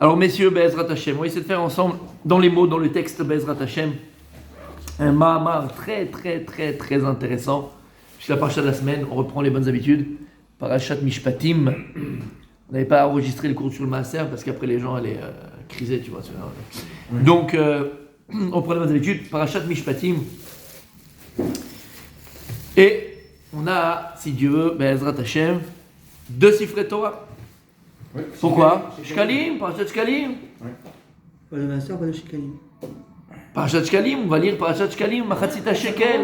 Alors messieurs, Be'ezrat Hashem, on va essayer de faire ensemble, dans les mots, dans le texte Be'ezrat Hashem, un Mahamar très intéressant. C'est la paracha de la semaine, on reprend les bonnes habitudes. Parashat Mishpatim. On n'avait pas enregistré le cours sur le Maaser parce qu'après les gens allaient criser, tu vois. Donc, on prend les bonnes habitudes. Parashat Mishpatim. Et on a, si Dieu veut, Be'ezrat Hashem, 2 Sifrei Torah. Oui, pourquoi Shkalim, Parashat Shkalim. Oui. Pas de Maaser, pas de Shkalim. Parashat Shkalim, on va lire Parashat Shkalim, Machatzita Shekel.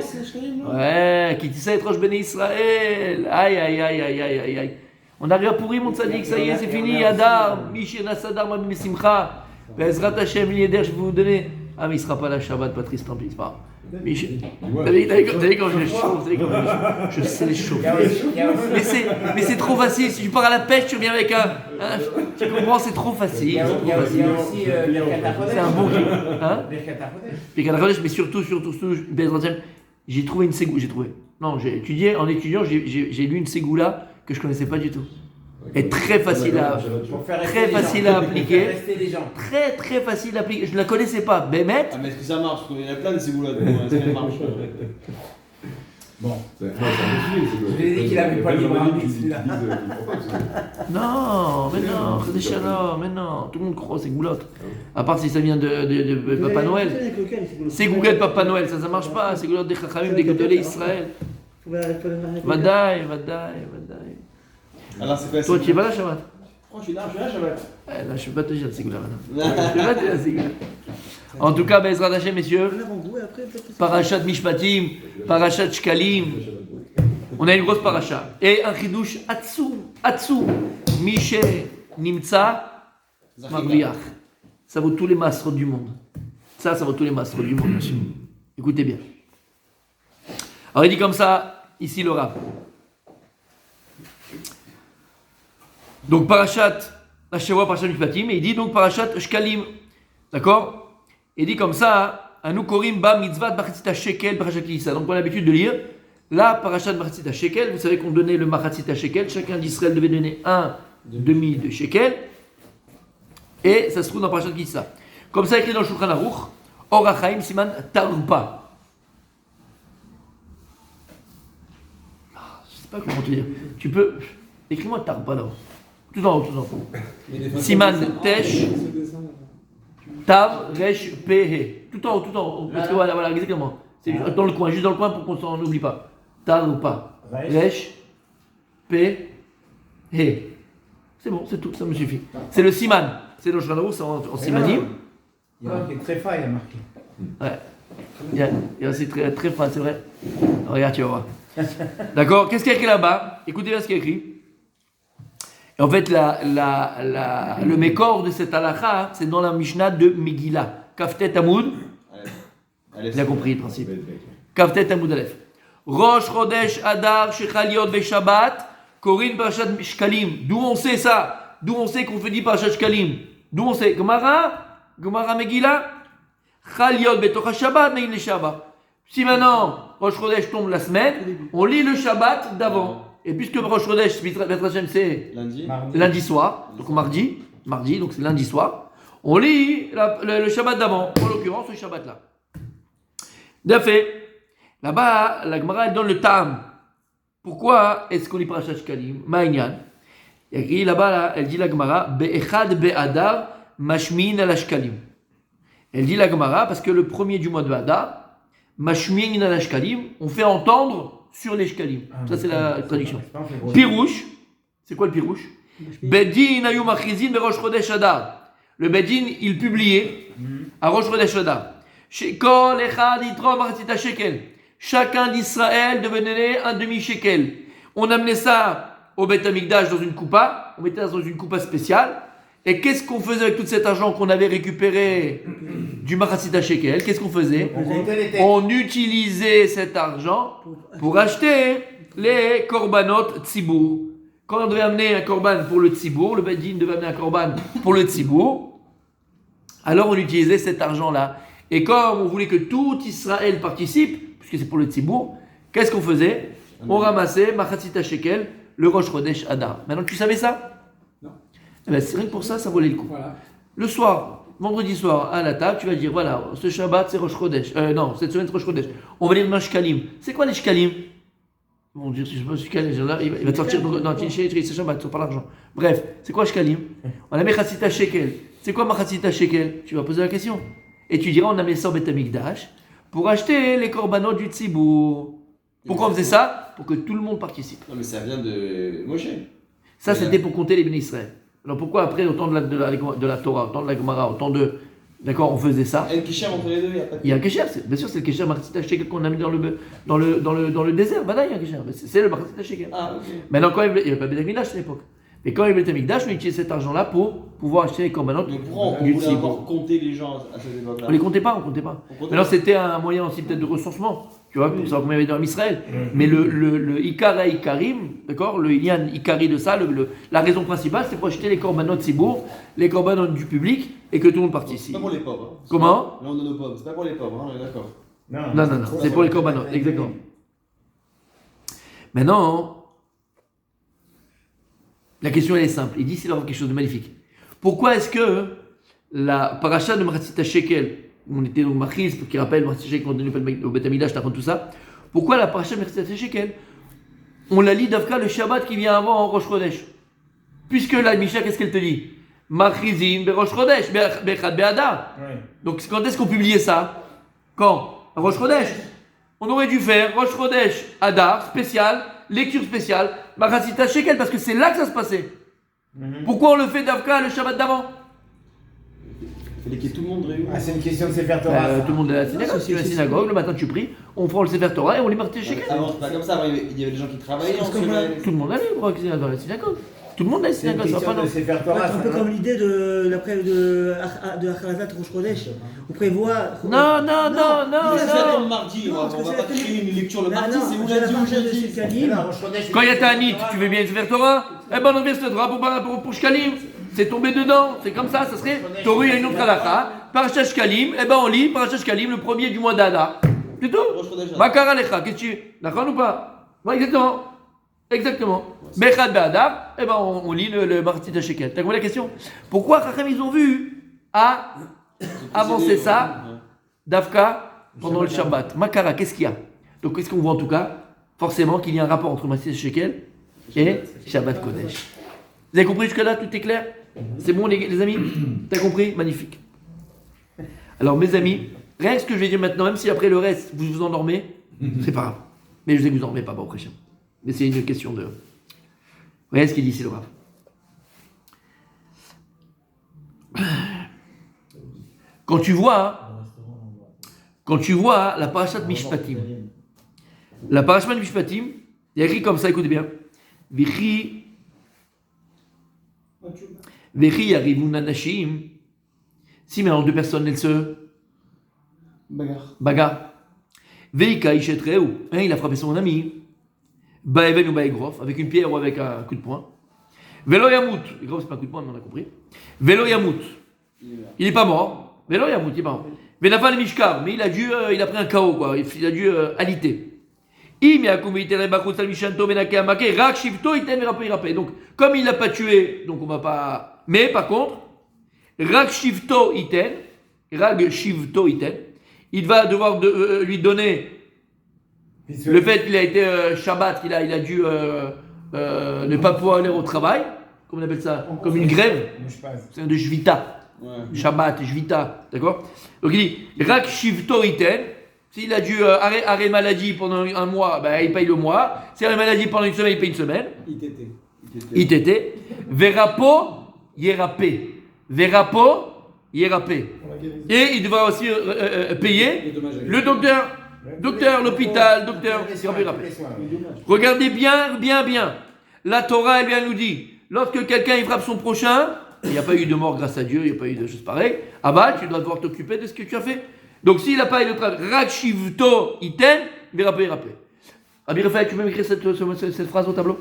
Ouais, qui tissa et Rosh Bnei Israël. Aïe. On arrive à pourrir mon tzaddik, ça y est, c'est fini. Adar, Mishena Sadar, Mabim Simcha. Be'ezrat Hashem, Lieder, je vais vous donner. Ah, mais il ne sera pas là, Shabbat, Patrice, tant pis, c'est pas grave. T'as vu quand je chauffe, je sais les chauffer. Mais c'est trop facile. Si tu pars à la pêche, tu reviens avec un. Tu comprends, c'est trop facile. Il y a aussi c'est un bon jeu. Hein? Birkat mais surtout, j'ai trouvé une ségoula. Non, j'ai étudié, en étudiant, j'ai lu une ségoula que je ne connaissais pas du tout. Et très facile à appliquer. Très facile à appliquer. Je ne la connaissais pas. Bémet. Ah, mais est-ce que ça marche? Il y en a plein de ces boulots. Est-ce qu'elle marche? Bon, je lui ai dit qu'il avait pas le libre arbitre, celui-là. Non, mais non. Tout le monde croit, c'est goulotte. À part si ça vient de Papa Noël. C'est Google Papa Noël, ça marche pas. C'est goulotte des Chachamim, des Gedolei Israël. Vadaï. Alors, c'est quoi? Toi, tu es pas là, Shabbat? Oh, je suis là, Shabbat. Là, je ne peux pas te dire la ségoula maintenant. En tout cas, Be'ezrat Hashem, messieurs, Parashat Mishpatim, Parashat Shkalim. On a une grosse paracha. Et un chidouche Atsu, Mishe Nimtza, Marviach. Ça vaut tous les masres du monde. Ça vaut tous les masres du monde, monsieur. Écoutez bien. Alors, il dit comme ça, ici le Rav. Donc, Parashat Hashavua, Parashat Mishpatim, et il dit donc Parashat Shkalim. D'accord? Il dit comme ça, Anu Korim Ba Mitzvat Machatzita Shekel Parashat Kisa. Donc, on a l'habitude de lire la Parashat Machatzita Shekel. Vous savez qu'on donnait le Machatzita Shekel. Chacun d'Israël devait donner un demi de Shekel. Et ça se trouve dans Parashat Kisa. Comme ça, écrit dans le Shulchan Aruch, Or HaChaim Siman Tarpa. Je ne sais pas comment te dire. Tu peux. Écris-moi Tarpa là-haut. Tout en haut. Siman Tesh, Tav, Resh, Pehe. Tout en haut. Parce que voilà, exactement. C'est dans le coin, juste dans le coin pour qu'on s'en oublie pas. Tav ou pas. Resh, Pehe. C'est bon, c'est tout, ça me suffit. C'est le Siman. C'est le Shanaou, c'est en Simanim. Il y a marqué très fort, il y a marqué. Ouais. Il y a aussi très fin, c'est vrai. Regarde, tu vas voir. D'accord? Qu'est-ce qu'il y a écrit là-bas? Écoutez bien ce qu'il y a écrit. En fait, le mécor de cette halakha, c'est dans la Mishnah de Megillah. Kaftet Amoud. Il a compris le principe. Kaftet Amoud Aleph. Rosh Chodesh Adar Shechal Yod Beshabbat. Korin Parashat Shkalim. D'où on sait ça? D'où on sait qu'on fait dit Parashat Shkalim? D'où on sait? Gemara Megillah. Chal Yod Betocha Shabbat Neil le Shabbat. Si maintenant Rosh Chodesh tombe la semaine, on lit le Shabbat d'avant. Et puisque Rosh Chodesh, c'est lundi soir, donc mardi, donc c'est lundi soir, on lit le Shabbat d'avant, en l'occurrence ce Shabbat-là. D'afait, là-bas, la Gemara elle donne le Tam. Pourquoi est-ce qu'on lit Parashat Shkalim? Ma'inyan. Il y a écrit là-bas, elle dit la Gemara, Be'echad Be'adar Mashmin al Shkalim. Elle dit la Gemara parce que le premier du mois de Hadar, Mashmin al Shkalim, on fait entendre sur les shkalim. Ça, c'est la traduction. Pirouche. C'est quoi le pirouche? Bedin ayou machrizin berosh chodesh Adar. Le Bedin, il publiait à Rosh Chodesh Adar. Shekol echad yitrom machatzita shekel. Chacun d'Israël devenait un demi-shekel. On amenait ça au Beth Amikdash dans une coupa. On mettait ça dans une coupa spéciale. Et qu'est-ce qu'on faisait avec tout cet argent qu'on avait récupéré du Machatzita Shekel? Qu'est-ce qu'on faisait? On utilisait cet argent pour acheter les korbanot tzibour. Quand on devait amener un korban pour le tzibour, le Bedin devait amener un korban pour le tzibour, alors on utilisait cet argent-là. Et comme on voulait que tout Israël participe, puisque c'est pour le tzibour, qu'est-ce qu'on faisait? On ramassait Machatzita Shekel, le Rosh Chodesh Adar. Maintenant, tu savais ça? Eh ben, c'est rien que pour ça, ça valait le coup. Voilà. le soir, vendredi soir, à la table, tu vas dire voilà, ce Shabbat c'est Rosh Chodesh. Non, cette semaine c'est Rosh Chodesh. On va lire demain Shkalim. C'est quoi les Shkalim? Ils vont dire, je sais pas, Shkalim, là, il va te sortir. Non, c'est Shabbat, c'est pas l'argent. Bref, c'est quoi Shkalim? On a mis Chatzita Shekel. C'est quoi ma Chatzita Shekel? Tu vas poser la question. Et tu diras on a mis ça au Beth Amikdash pour acheter les korbanot du Tzibour. Pourquoi on faisait ça? Pour que tout le monde participe. Non, mais ça vient de Moshe. Ça, c'était pour compter les bénis Israël. Alors pourquoi après, au temps de la Torah, au temps de la Gemara, au temps de. D'accord, on faisait ça. Et le Kisher entre les deux, il n'y a pas de. Il y a un Kesher, bien sûr, c'est le Kesher Machatzit Shekel qu'on a mis dans le désert. Voilà, il y a un Kesher. C'est le Machatzit Shekel. Ah, ok. Maintenant, quand il n'y avait pas Beth Amikdash à l'époque. Mais quand il y avait Beth Amikdash, on utilisait cet argent-là pour pouvoir acheter les korbanot Mais pourquoi on du voulait Tzibour. encore compter les gens à cette époque-là? On les comptait pas. Maintenant, c'était un moyen aussi peut-être de recensement, tu vois, pour savoir combien il y avait dans Israël. Mais le Ikar et Ikarim, d'accord, le Inyan Ikari de ça, la raison principale, c'est pour acheter les korbanot Tzibour, les korbanot du public, et que tout le monde C'est participe. pas pour les pauvres. Hein. Comment? Là, on donne aux pauvres. C'est pas pour les pauvres, hein, on est d'accord. Non, c'est pour les korbanot, exactement. Maintenant, la question elle est simple. Il dit c'est quelque chose de magnifique. Pourquoi est-ce que la paracha de Machatzit Shekel, on était donc Machis, qui rappelle Machatzit Shekel, on donne au Beth Amikdash, t'apprends tout ça. Pourquoi la paracha de Machatzit Shekel, on la lit d'Avka le Shabbat qui vient avant en Rosh Chodesh? Puisque la Mishnah, qu'est-ce qu'elle te dit? Machrizin be Rosh Chodesh, Bechad Be'adar. Donc quand est-ce qu'on publiait ça? Quand? À Rosh Chodesh. On aurait dû faire Rosh Chodesh Adar, spécial, lecture spéciale, Machatzit Shekel, parce que c'est là que ça se passait. Pourquoi on le fait d'Avka le Shabbat d'avant? Il fallait qu'il y ait tout le monde réuni. Ah, c'est une question de Sefer Torah. Tout le monde est à la synagogue. Si la synagogue, le matin tu pries, on prend le Sefer Torah et on lit Machatzit Shekel. Avant, c'était pas comme ça. Avant, il y avait des gens qui travaillaient en semaine. Tout le monde allait dans la synagogue. Tout le monde allait à la C'est une synagogue. Ça va question pas de non. Sefer Ouais, Torah. c'est un peu comme l'idée de Achalazat Rosh Chodesh. On prévoit. Non. Mais c'est le mardi. Non, On parce que va c'est pas la créer une lecture le Non, mardi. non, C'est où c'est la lundi ou paracha de jeudi. Shekalim. Quand il y a Ta'anit, tu veux bien le Sefer Torah? Eh ben on vient le Sefer Torah pour Shkalim. C'est tombé dedans. C'est comme ça serait. Torah, il y a une autre halakha. Parashat Shkalim, eh ben on lit Parashat Shkalim le premier du mois d'Adar. C'est tout. Rosh Chodesh. Makar Alecha, qu'est-ce que tu. D'accord ou pas? Ouais, exactement. Bechad Be'adar, eh ben on lit le Machatzit Shekel. T'as compris la question? Pourquoi Chachem ils ont vu à avancer ça d'Avka pendant le Shabbat? Makara, qu'est-ce qu'il y a? Donc qu'est-ce qu'on voit en tout cas? Forcément qu'il y a un rapport entre Machatzit Shekel et Shabbat Kodesh. Vous avez compris jusque-là? Tout est clair? C'est bon les amis? T'as compris? Magnifique. Alors mes amis, rien que ce que je vais dire maintenant, même si après le reste vous vous endormez, c'est pas grave. Mais je sais que vous endormez pas au prochain. Mais c'est une question de. Regardez ce qu'il dit ici le Rav. Quand tu vois la parashat Mishpatim, la parashat Mishpatim, il y a écrit comme ça, écoutez bien. Vichi yarivun anashim. Si maintenant deux personnes elles se bagarrent. Veika ishetreu, il a frappé son ami. Baeven ou baegrof, avec une pierre ou avec un coup de poing. Velo yamut, grof c'est pas un coup de poing, mais on a compris. Velo yamut, il est pas mort. Velo yamut, il est pas mort. Venafal mishkar, mais il a pris un KO quoi, il a dû aliter. Donc, comme il l'a pas tué, donc on va pas. Mais par contre, Rag Shivto Iten, il va devoir lui donner le fait qu'il a été Shabbat, qu'il a dû ne pas pouvoir aller au travail, comme on appelle ça, comme une grève, c'est de Shvita. Shabbat, Shvita, d'accord? Donc il dit Rak Shivto Iten, s'il a dû arrêt maladie pendant un mois, ben, il paye le mois. S'il a arrêt maladie pendant une semaine, il paye une semaine. ITT. Verapo Yerapé. Verapo Yerapé. Et il devra aussi payer le docteur, l'hôpital, docteur. Regardez bien. La Torah, elle vient nous dire, lorsque quelqu'un il frappe son prochain, il n'y a pas eu de mort grâce à Dieu, il n'y a pas eu de choses pareilles. Abba, tu dois devoir t'occuper de ce que tu as fait. Donc s'il n'a pas eu le travail, Rakshivto Iten, Verapé. Rabbi Raphaël, tu peux m'écrire cette phrase au tableau?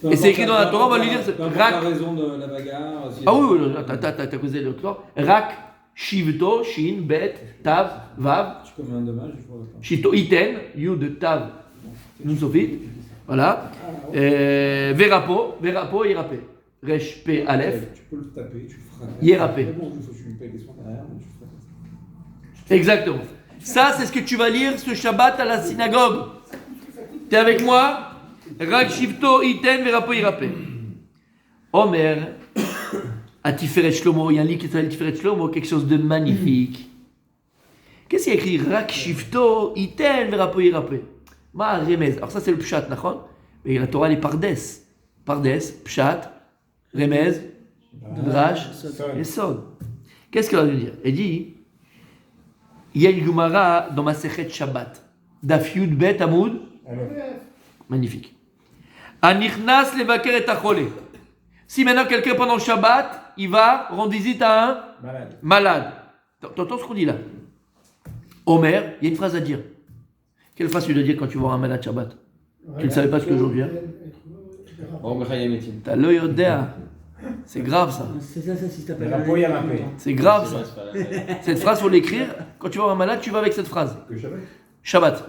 Et c'est écrit dans la Torah, on va lui dire. La raison de la bagarre. Ah oui, t'as causé le Torah. Rak, Shivto, Shin, Bet, Tav, Vav. Tu commets un dommage, il faut. Shito Iten, Yud, Tav, Nun Sofit. Voilà. Verapo, Irapé. Resh P Aleph, Tu peux le taper, tu le feras. Yerapé. C'est bon, il faut que tu lui payes des soins derrière, mais tu feras ça. Exactement. Ça, c'est ce que tu vas lire ce Shabbat à la synagogue. T'es avec moi? Rak Shivto Iten Verapo Yerapé. Omer, à Tiferet Shlomo, il y a un livre qui s'appelle Tiferet Shlomo, quelque chose de magnifique. Qu'est-ce qu'il y a écrit? Rak Shivto Iten Verapo Yerapé. Ma remez. Alors ça c'est le pshat, d'accord? Mais la Torah elle est pardes. Pardes, pshat, remez, drash et sod. Qu'est-ce qu'elle veut dire? Elle dit, il y a une Gemara dans ma Sechet Shabbat. Daf Yud Bet Amoud. Magnifique. Anichnas levaker et achole. Si maintenant quelqu'un pendant le Shabbat, il va rendre visite à un malade. T'entends ce qu'on dit là? Omer, il y a une phrase à dire. Quelle phrase tu dois dire quand tu vois un malade Shabbat? Tu ne savais pas ce que j'aurais dit. Oh, mais il y a métier. T'as l'œil au déa. C'est grave ça. C'est ça, si t'appelles. Verapo Yerapé. C'est grave ça. Cette phrase, faut l'écrire. Quand tu vois un malade, tu vas avec cette phrase. Shabbat.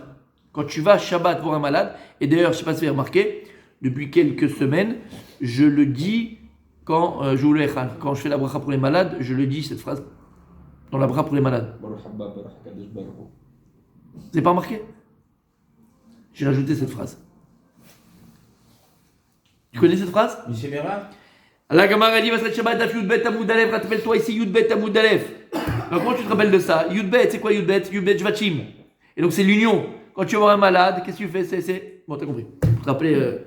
Quand tu vas Shabbat voir un malade, et d'ailleurs, je ne sais pas si vous avez remarqué, depuis quelques semaines, je le dis quand quand je fais la bracha pour les malades, je le dis cette phrase dans la bracha pour les malades. Vous n'avez pas remarqué? J'ai rajouté cette phrase. Tu connais cette phrase? Michel Héra. La Gemara dit Masret Shabbat Daf Yud Bet Amoud Aleph. Rappelle-toi ici Yud Bet Amoud Aleph. Alors comment tu te rappelles de ça? Yud Bet, c'est quoi Yud Bet? Yud Bet Jvachim. Et donc c'est l'union. Quand tu vas voir un malade, qu'est-ce que tu fais? C'est bon, t'as compris. Pour te rappeler.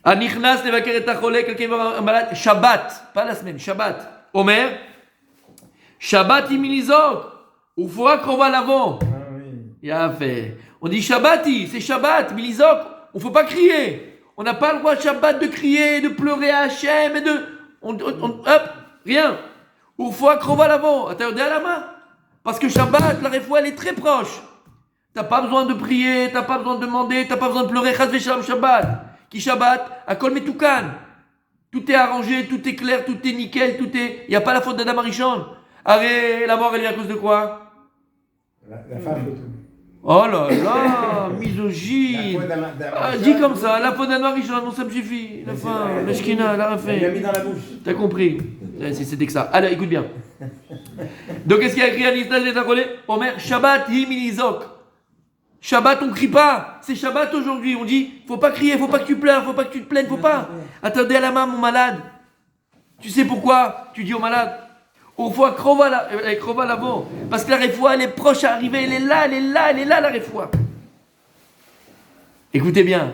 Anichnas levaker et achole. Quelqu'un va voir un malade. Shabbat, pas la semaine. Shabbat. Omer. Shabbat iminizok. Ou faut qu'on va l'avant. Il a fait. On dit Shabbati, c'est Shabbat, Milizok. On faut pas crier. On n'a pas le droit Shabbat de crier, de pleurer à Hachem et de. Hop, rien. Ou faut accrocher l'avant. Attends, à la main. Parce que Shabbat, la réfoua, elle est très proche. T'as pas besoin de prier, t'as pas besoin de demander, t'as pas besoin de pleurer. Chas v'shalom Shabbat. Qui Shabbat, à kol metoukan. Tout est arrangé, tout est clair, tout est nickel, tout est. Il n'y a pas la faute d'Adam Arishon. Arrête, la mort, elle vient à cause de quoi? La femme. Oh là là, misogyne. Dis comme ça, la faute d'Adam Arishon, non, ça me suffit. La fin, le shkina, elle a fait. Il l'a mis dans la bouche. T'as compris? Si c'était que ça. Allez, écoute bien. Donc, qu'est-ce qu'il y a écrit à l'Israël des Tacholé? Omer, Shabbat himinizok. Shabbat, on crie pas. C'est Shabbat aujourd'hui. On dit, faut pas crier, faut pas que tu pleures, faut pas que tu te plaignes, faut pas. Attendez à la main, mon malade. Tu sais pourquoi? Tu dis au malade. Au fois, crova l'avant. Parce que la réfoua, elle est proche à arriver. Elle est là, la réfoua. Écoutez bien.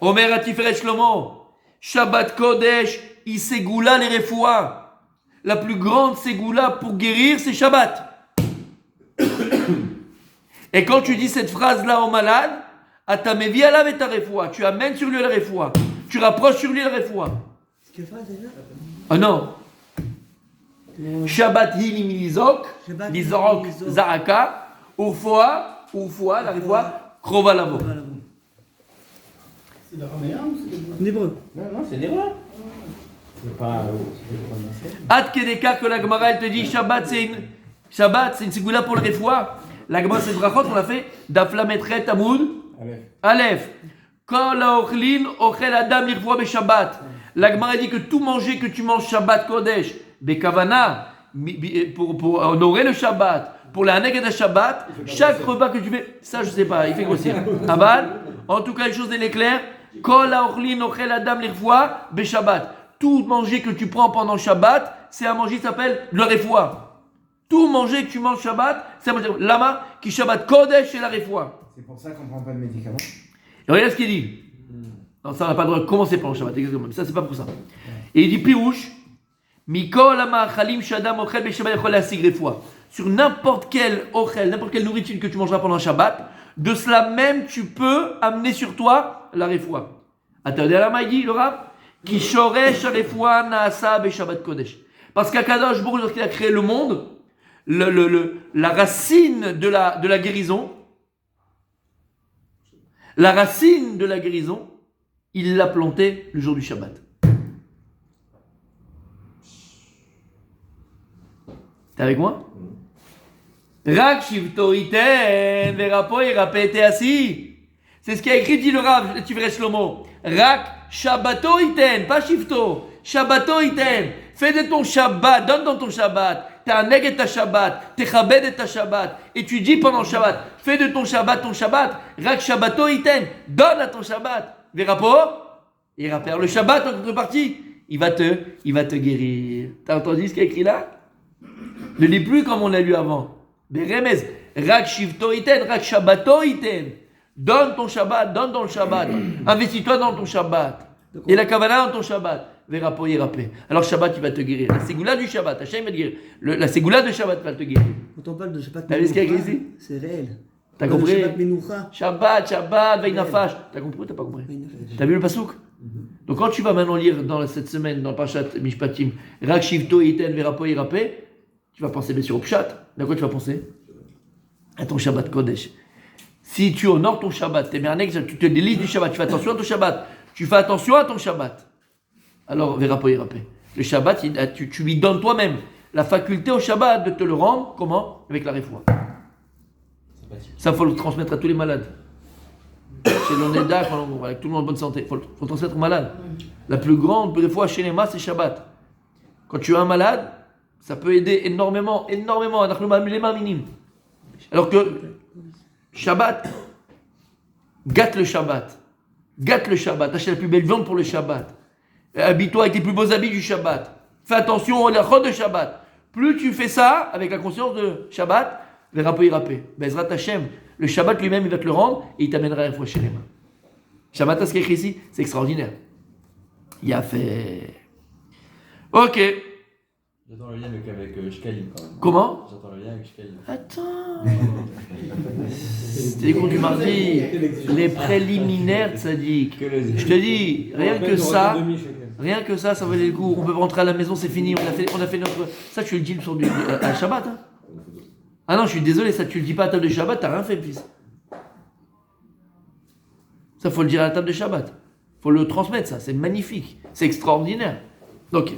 Omer Atiferet Shlomo. Shabbat Kodesh, Isegoula les réfoua. La plus grande ségoula pour guérir, c'est Shabbat. Et quand tu dis cette phrase-là au malade, Atamevi alav et ta réfoua. Tu amènes sur lui la réfoua. Tu rapproches sur lui la réfoua. C'est quelle phrase déjà? Ah non. Shabbat hi limilizok, lizorok zaraka, urfoa, la réfoua, krova lavo. C'est l'araméen ou c'est En hébreu. Non, c'est des rois. C'est pas. Ad kedeka que la Gemara elle te dit Shabbat c'est une ségoula pour le réfoua. La Gemara c'est brachot on l'a fait d'aflametret amoud Aleph. Quand la ochlin ochel adam l'irfoua be Shabbat. La Gemara dit que tout manger que tu manges Shabbat Kodesh Bekavana, pour honorer le Shabbat, pour la Neged Shabbat, chaque repas que tu fais, ça je sais pas, il fait grossir. Aval, en tout cas, une chose elle est claire, Kol haochlin ochel adam l'irfoua be Shabbat. Tout manger que tu prends pendant Shabbat, c'est un manger qui s'appelle le refoua. Tout manger que tu manges Shabbat, c'est un manger. Lama, qui Shabbat Kodesh et la refoua. C'est pour ça qu'on prend pas de médicaments. Et regarde ce qu'il dit. Non, ça on n'a pas le droit de commencer pendant Shabbat, exactement. Ça c'est pas pour ça. Et il dit Pirouche. Mikol amachalim shadam ochel beshabbat yachol lasig refoua. Sur n'importe quelle nourriture que tu mangeras pendant Shabbat, de cela même tu peux amener sur toi la refoua. Attendez à la maïdi, le rab. Qui shoresh refoua naasa beshabbat kodesh. Parce qu'Akadosh Baruch Hu, lorsqu'il a créé le monde, la racine de la guérison, il l'a plantée le jour du Shabbat. T'es avec moi? Rak shivto iten verapo yerapé te assis. C'est ce qui a écrit, dit le Rav, tu verrais Shlomo. Rak Shabbato iten, pas shifto. Shabbato iten. Fais de ton Shabbat, donne dans ton Shabbat. T'aneg et ta Shabbat, t'echabed et ta Shabbat. Et tu dis pendant Shabbat, fais de ton Shabbat, rak Shabbato iten. Donne à ton Shabbat. Verapo, il rappelle le Shabbat en contrepartie. Il va te guérir. T'as entendu ce qu'il y a écrit là? Ne lis plus comme on l'a lu avant. Beremez, rak shifto iten, rak Shabbato iten. Donne ton Shabbat, donne dans le Shabbat. Investis-toi dans ton Shabbat. Et la Kavanah dans ton Shabbat. Verapo yirapé. Alors Shabbat, il va te guérir. La Ségoula du Shabbat, Hachem va te guérir. La Ségoula de Shabbat va te guérir. Quand on parle de Shabbat T'as vu ce qu'il y a écrit ici? c'est réel. T'as compris? Shabbat Menoucha. Shabbat, Veinafash. T'as compris ou t'as pas compris? T'as vu le pasouk? Donc quand tu vas maintenant lire dans cette semaine, dans Parashat Mishpatim, Rak Shivto Iten Verapo Yirapé, tu vas penser bien sûr au Pshat. D'un quoi tu vas penser? À ton Shabbat Kodesh. Si tu honores ton Shabbat, tu te délices du Shabbat, tu fais attention à ton Shabbat, tu fais attention à ton Shabbat. Alors, Verapo Yirapé. Le Shabbat, tu lui donnes toi-même la faculté au Shabbat de te le rendre, comment? Avec la réfoua. Ça, il faut le transmettre à tous les malades. Chez l'Oneda, avec tout le monde en bonne santé, il faut le transmettre aux malades. La plus grande réfoua chez les masses, c'est Shabbat. Quand tu as un malade, ça peut aider énormément. Les mains minimes. Alors que Shabbat, gâte le Shabbat. Achète la plus belle viande pour le Shabbat. Habille-toi avec les plus beaux habits du Shabbat. Fais attention au lachot de Shabbat. Plus tu fais ça, avec la conscience de Shabbat, Verapo Yirapé. Bezrat Hashem, le Shabbat lui-même, il va te le rendre et il t'amènera une fois chez les mains. Shabbat, ce qui est écrit ici, c'est extraordinaire. Il a fait. Ok. J'attends le lien avec Shkalim quand même. Comment? J'attends le lien avec Shkalim. Attends. C'était les cours du mardi. Les préliminaires, Tzadik. Je te dis, rien que ça valait le coup. On peut rentrer à la maison, c'est fini. On a fait notre. Ça, tu le dis sur à Shabbat. Hein. Ah non, je suis désolé, ça tu le dis pas à la table de Shabbat, t'as rien fait, fils. Ça, faut le dire à la table de Shabbat. Faut le transmettre, ça. C'est magnifique. C'est extraordinaire. Ok.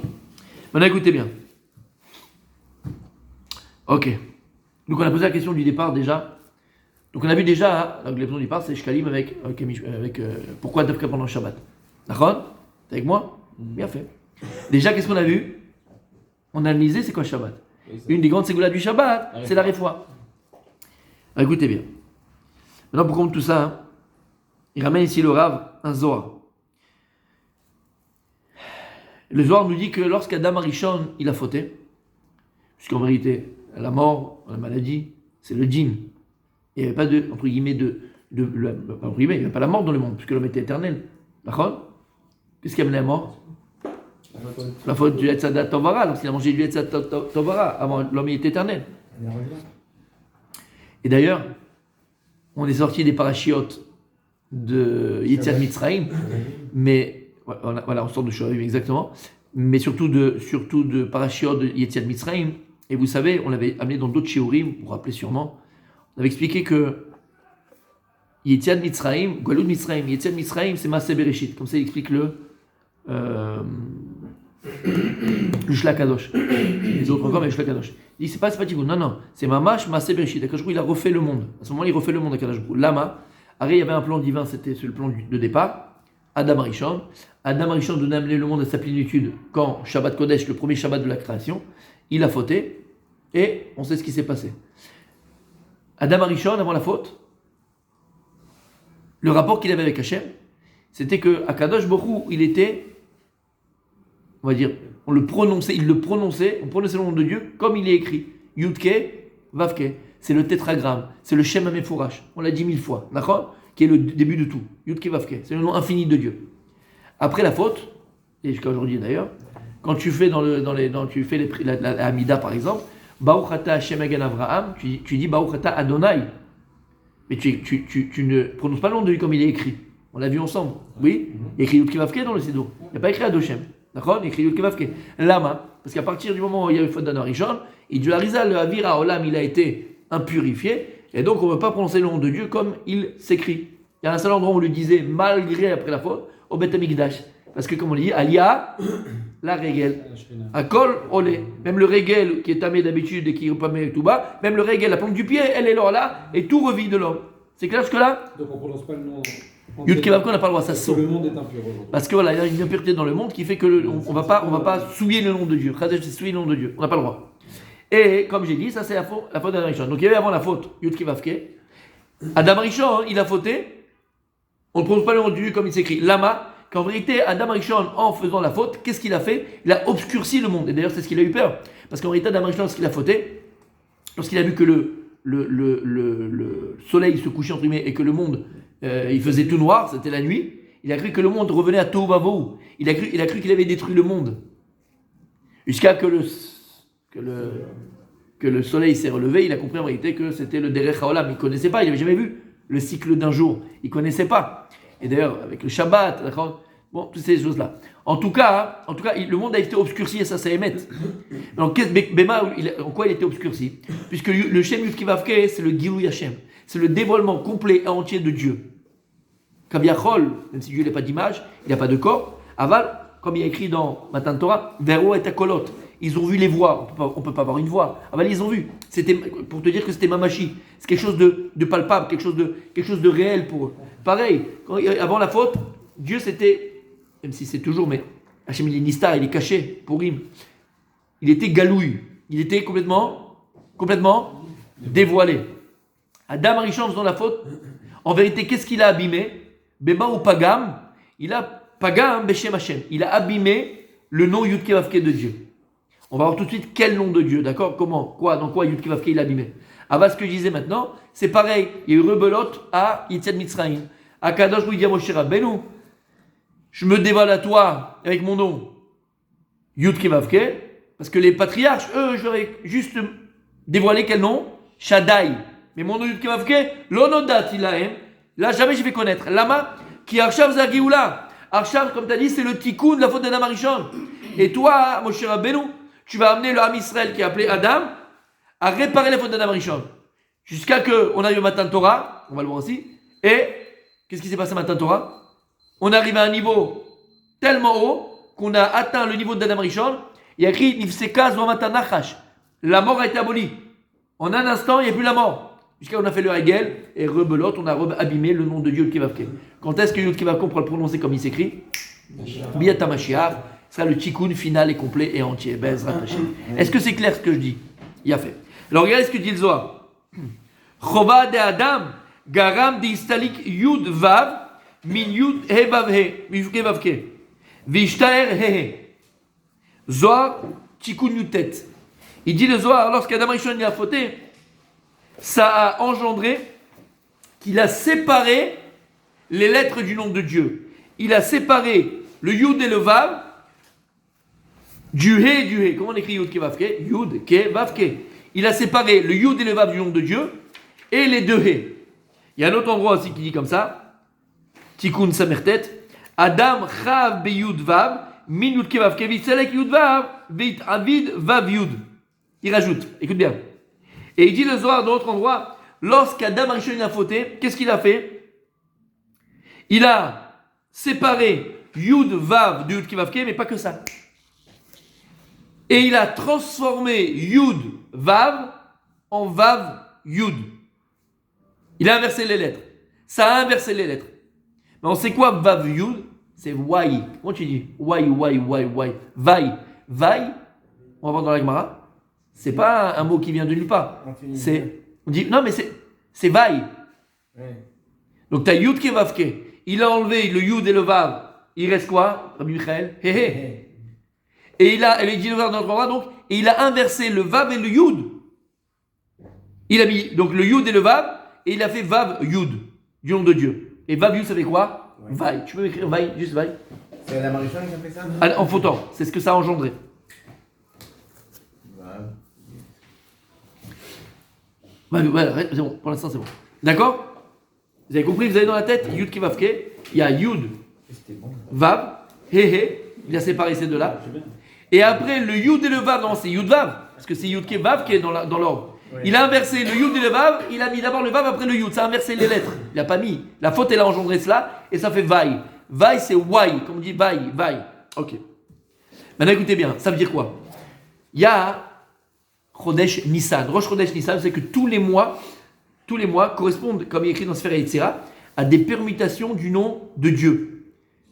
Maintenant, écoutez bien. Ok. Donc, on a posé la question du départ déjà. Donc, on a vu déjà, la question du départ, c'est Shkalim avec pourquoi Dafka pendant le Shabbat. D'accord? T'es avec moi? Bien fait. Déjà, qu'est-ce qu'on a vu? On a analysé, c'est quoi le Shabbat? Une des grandes ségoulas du Shabbat, c'est la réfoua. Alors, écoutez bien. Maintenant, pour comprendre tout ça, hein, il ramène ici le Rav, un Zohar. Le Zohar nous dit que lorsqu'Adam Arishon, il a fauté, puisqu'en vérité, la mort, la maladie, c'est le djinn. Il n'y avait pas de, entre guillemets, il n'y avait pas la mort dans le monde, puisque l'homme était éternel. D'accord? Qu'est-ce qui a mené à la mort? La faute du Etzadat Tovara, lorsqu'il a mangé du Etzadat Tovara, avant l'homme était éternel. Et d'ailleurs, on est sorti des parachiotes de Yetziat Mitzrayim, mais voilà, on sort de Shorim exactement, mais surtout de parachiotes de Yetziat Mitzrayim. Et vous savez, on l'avait amené dans d'autres Shiurim, vous vous rappelez sûrement, on avait expliqué que Yetziat Mitzrayim, Galut Mitzrayim, Yetziat Mitzrayim, c'est Maaseh Bereshit, comme ça il explique le Shlach Kadosh. Les autres encore, mais le Shlach Kadosh. Il dit, c'est pas Tikkun, non, c'est Mamash Maaseh Bereshit. Akadosh Baruch Hu, il a refait le monde. À ce moment-là, il refait le monde à Akadosh Baruch Hu. Lama, après, il y avait un plan divin, c'était sur le plan de départ. Adam Arishon. Adam Arishon donnait amener le monde à sa plénitude quand Shabbat Kodesh, le premier Shabbat de la création, il a fauté et on sait ce qui s'est passé. Adam Arishon, avant la faute, le rapport qu'il avait avec Hachem, c'était que Akadosh Baruch Hu, il était, on va dire, on prononçait le nom de Dieu comme il est écrit. Yudke, Vavke. C'est le tétragramme, c'est le Shem HaMefourash. On l'a dit 1000 fois, d'accord? Qui est le début de tout. Yudke, Vavke. C'est le nom infini de Dieu. Après la faute, et jusqu'à aujourd'hui d'ailleurs, quand tu fais tu fais la Hamida par exemple, Baruch Ata Hashem Egan Avraham, tu dis Baruch Ata Adonai. Mais tu ne prononces pas le nom de lui comme il est écrit. On l'a vu ensemble. Oui? Il y a écrit Yudke Vavke dans le Sido. Il n'y a pas écrit Adoshem. D'accord? Il y a écrit Yudke Vavke. Lama, parce qu'à partir du moment où il y a eu faute d'Adam Arishon, et du Harizal, le Havira Olam, il a été impurifié, et donc on ne peut pas prononcer le nom de Dieu comme il s'écrit. Il y a un seul endroit où on le disait malgré après la faute, au Beth Amikdash. Parce que comme on dit, Alia, la régel. Akol, olé. Même le régel qui est tamé d'habitude et qui est pas tout bas, même le régel, la plante du pied, elle est là, et tout revit de l'homme. C'est clair jusque-là? Donc on ne prononce pas le nom. Yud Kevavke, on n'a pas le droit, ça Parce que saute. le monde est impur aujourd'hui. Parce que voilà, il y a une impureté dans le monde qui fait que on va pas souiller le nom de Dieu. Chadesh, c'est souiller le nom de Dieu. On n'a pas le droit. Et comme j'ai dit, ça c'est la faute d'Adam Rishon. Donc il y avait avant la faute Yud Kevavke. Adam Rishon, il a fauté. On ne prononce pas le nom de Dieu comme il s'écrit. Lama, qu'en vérité, Adam Rishon, en faisant la faute, qu'est-ce qu'il a fait? Il a obscurci le monde. Et d'ailleurs, c'est ce qu'il a eu peur. Parce qu'en vérité, Adam Rishon, lorsqu'il a fauté, lorsqu'il a vu que le soleil se couchait entre guillemets et que le monde il faisait tout noir, c'était la nuit, il a cru que le monde revenait à Tohu Vavohu. Il a cru qu'il avait détruit le monde. Jusqu'à que le soleil s'est relevé, il a compris en réalité que c'était le Derech HaOlam. Il ne connaissait pas, il n'avait jamais vu le cycle d'un jour. Il ne connaissait pas. Et d'ailleurs, avec le Shabbat, bon, toutes ces choses-là. En tout cas, le monde a été obscurci et ça émet. Donc, en quoi il était obscurci? Puisque le Shem Yud Kevavke, c'est le Gilui Hashem. C'est le dévoilement complet et entier de Dieu. Kaviachol, même si Dieu n'a pas d'image, il n'a pas de corps. Aval, comme il y a écrit dans Matan Torah, Vero et Akolot. Ils ont vu les voix. On ne peut pas avoir une voix. Aval, ils ont vu. C'était pour te dire que c'était Mamachi. C'est quelque chose de palpable, quelque chose de réel pour eux. Pareil, avant la faute, Dieu c'était, même si c'est toujours, mais Hachem il est Nistar, il est caché, Purim. Il était galouille. Il était complètement dévoilé. Adam Rishon faisant la faute, en vérité, qu'est-ce qu'il a abîmé? Bema ou Pagam, il a Pagam Beshem Hashem. Il a abîmé le nom Yud Kevavke de Dieu. On va voir tout de suite quel nom de Dieu, d'accord? Dans quoi Yud Kevavke il a abîmé? Avant ce que je disais maintenant, c'est pareil. Il y a eu rebelote à Yetziat Mitzrayim. À Kadosh lui dit à Moshe Rabbeinu, je me dévoile à toi avec mon nom Yud Kevavke, parce que les patriarches, eux, je leur ai juste dévoilé quel nom? Shaddai. Mais mon nom Yud Kevavke, l'onodat ilahem, là jamais je vais connaître. Lama, qui Arshav Zagioula. Arshav, comme tu as dit, c'est le tikkun de la faute d'Adam Arishon. Et toi, Moshe Rabbeinu, tu vas amener le Ham Israël qui est appelé Adam à réparer les fautes d'Adam Arishon. Jusqu'à qu'on arrive au Matan Torah, on va le voir aussi. Et qu'est-ce qui s'est passé au Matan Torah? On arrive à un niveau tellement haut qu'on a atteint le niveau d'Adam Rishon. Il y a écrit Nifseka Zomatan Nachash. La mort a été abolie. En un instant, il n'y a plus la mort. Jusqu'à on a fait le Hegel et rebelote, on a abîmé le nom de Dieu Yud Kevavke. Quand est-ce que Yud Kevavke on pourra le prononcer comme il s'écrit? Biyat HaMashiach sera le tikkun final et complet et entier. Bezrat Hashem. Est-ce que c'est clair ce que je dis? Il a fait. Alors regardez ce que dit le Zohar. Chova de Adam garam de istalik Yud Vav min Yud He Vav He Yud Kevavke vishtaer He He. Zohar tikkun Yutet. Il dit le Zohar lorsqu'Adam Rishon a fauté, ça a engendré qu'il a séparé les lettres du nom de Dieu. Il a séparé le Yud et le Vav du He et du He. Comment on écrit Yud Kevavke? Yud Kevavke. Il a séparé le Yud et le Vav du nom de Dieu et les deux He. Il y a un autre endroit aussi qui dit comme ça. Tikkun Samertet. Adam Chav be Yud Vav min Yud Kevavke vitzelek Yud Vav vit Avid Vav Yud. Il rajoute. Écoute bien. Et il dit le Zohar dans l'autre endroit, lorsqu'Adam Rishon a fauté, qu'est-ce qu'il a fait? Il a séparé Yud Vav de Yud Kevavke, mais pas que ça. Et il a transformé Yud Vav en Vav Yud. Il a inversé les lettres. Ça a inversé les lettres. Mais on sait quoi Vav Yud? C'est Wai. Comment tu dis? Wai. Vai. On va voir dans la Gemara. C'est pas un mot qui vient de nulle part. On dit, non, mais c'est Vai. Ouais. Donc tu as Yud Kevavke. Il a enlevé le Yud et le Vav. Il reste quoi, Rabbi Michael? He he. Et il dit le Vav dans le Torah, donc, et il a inversé le Vav et le Yud. Il a mis donc le Yud et le Vav, et il a fait Vav Yud, du nom de Dieu. Et Vav Yud, ça fait quoi? Ouais. Vai. Tu peux écrire Vai, juste Vai? C'est la Marichon qui a fait ça? En fautant, c'est ce que ça a engendré. Voilà, c'est bon, pour l'instant c'est bon. D'accord? Vous avez compris, vous avez dans la tête Yud Kevavke, il y a Yud, Vav, He He, il a séparé ces deux-là. Et après le Yud et le Vav, non c'est Yud Vav, parce que c'est Yud Kevav qui est dans l'ordre. Oui. Il a inversé le Yud et le Vav, il a mis d'abord le Vav après le Yud, ça a inversé les lettres. Il n'a pas mis, la faute elle a engendré cela, et ça fait Vai. Vai c'est Wai, comme on dit Vai. Ok. Maintenant écoutez bien, ça veut dire quoi? Il y a Chodesh Nissan. Rosh Chodesh Nissan, c'est que tous les mois, tous les mois, correspondent, comme il est écrit dans Sphère Yetzira, à des permutations du nom de Dieu.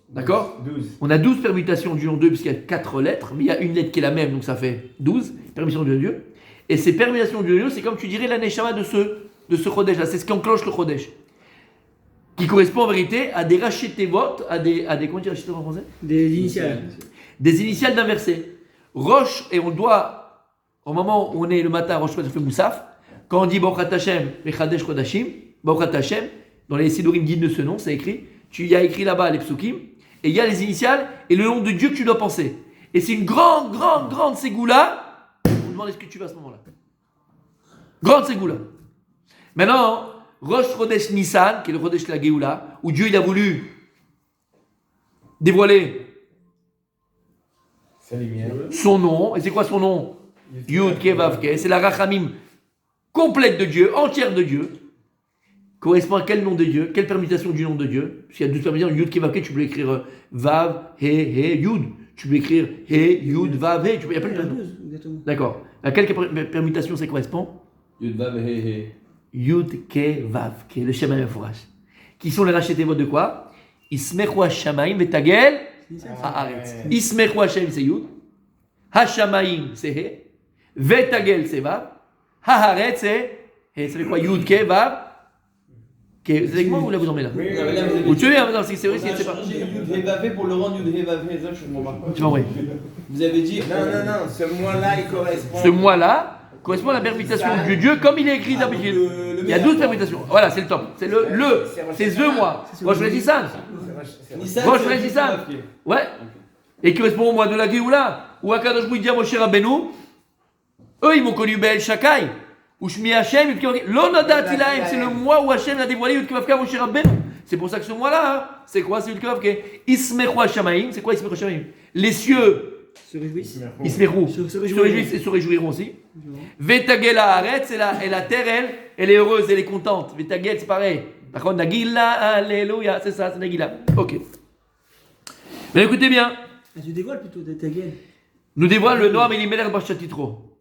D'accord? 12. On a 12 permutations du nom de Dieu, puisqu'il y a 4 lettres, mais il y a une lettre qui est la même, donc ça fait 12 permutations du nom de Dieu. Et ces permutations du nom de Dieu, c'est comme tu dirais la Neshama de ce Chodesh là, c'est ce qui enclenche le Chodesh. Qui correspond en vérité à des rachetevot, à des comment dire rachetevot en français? Des initiales. Des initiales d'un verset. Roche, et on doit, au moment où on est le matin, Roche, on fait Moussaf, quand on dit Bochat Hashem, Mechadesh Kodashim, Bochat Hashem, dans les Sidurim dignes de ce nom, c'est écrit, il y a écrit là-bas les psukim, et il y a les initiales et le nom de Dieu que tu dois penser. Et c'est une grande ségoula. On me demande ce que tu veux à ce moment-là. Grande ségoula. Maintenant, Rosh Chodesh Nissan, qui est le Chodesh de la Géoula, où Dieu il a voulu dévoiler Sa lumière. son nom. Et c'est quoi son nom? Yud Ke Vav Ke. C'est la Rachamim complète de Dieu, entière de Dieu. Correspond à quel nom de Dieu? Quelle permutation du nom de Dieu? Puisqu'il y a 12 permutations. Yud Ke Vav Ke, tu peux écrire Vav, He, Yud. Tu peux écrire He, Yud, Vav, He. Il y a plein de permutations. Exactement. D'accord. À quelle permutation ça correspond? Yud Vav He He. Yud Ke Vav Ke, le Shemaim Mefourash. Qui sont les rachetevot de quoi? Ismechu Hashamaim Vetagel Haaretz. Ismechu Hashem c'est Yud. Hashamaim c'est He. Vetagel c'est Vav. Haaretz c'est He. Ça fait quoi? Yud Ke Vav Ke. C'est avec moi ou là vous en mettez là? Oui, Non, mais là, vous avez Vous tuez, hein, non, c'est vrai, On a c'est pas. changé Yud He Vav He pour le rendre Yud He Vav He. Ça, je ne comprends pas. Tu m'as envoyé. Vous avez dit. Non, ce mois-là, il correspond. Ce mois-là correspond à la permutation de Dieu comme il est écrit d'habitude. Il y a 12 permutations. Voilà, c'est le top. C'est c'est the mois. Rosh Nissan. Rosh Nissan. Ouais. Et qui correspond au mois de la Géoula. Où Akadosh Bou dit à Moshe Rabbeinu, eux ils m'ont connu Bel Shakai. Ou Shmi Hashem. L'Onadat Ilaim, c'est le mois où Hashem a dévoilé Yud Kevavka à Moshe Rabbeinu. C'est pour ça que ce mois-là, c'est quoi? C'est Yud Kevavka. Ismechu Hashamaim. C'est quoi Ismechu Hashamaim? Les cieux Se réjouissent. Ismerou. Se réjouissent et se réjouiront aussi. Vetagel Haaretz, et la terre, elle est heureuse, elle est contente. Vetagel, c'est pareil. Par contre, Nagila, Alléluia, c'est ça, c'est Nagila. Ok. Mais écoutez bien, Elle se dévoile plutôt de ta gueule. nous dévoile le Noam Elimelech Bachatitro.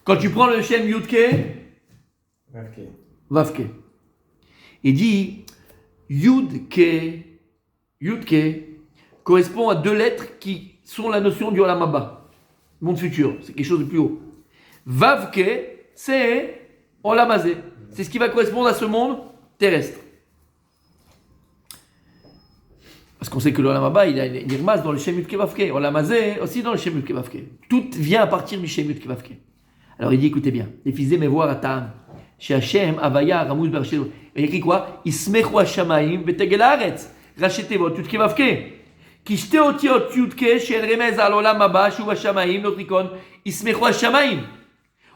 Quand tu prends le Shem Yudke, Ok. Vavke, il dit Yudke correspond à 2 lettres qui sont la notion du Olam Haba, monde futur, c'est quelque chose de plus haut. Vavke, c'est Olam Hazé, c'est ce qui va correspondre à ce monde terrestre. Parce qu'on sait que l'Olam Haba, il a une irmas dans le Shem Yud Ke Vav Ke, Olam Hazé aussi dans le Shem Yud Ke Vav Ke. Tout vient à partir du Shem Yud Ke Vav Ke. Alors il dit, écoutez bien, les fils me voir à Ta'am, chez Hashem, Avaya, Ramouz, Bershelo. Il écrit quoi? Ismechu Hashamaim, Vetegel Haaretz, Rachetevot, Yud Ke Vav Ke. כי שתי אותיות י"ק שהן רמז על עולם הבא, שהוא השמיים, notre icône, ישמחו השמיים.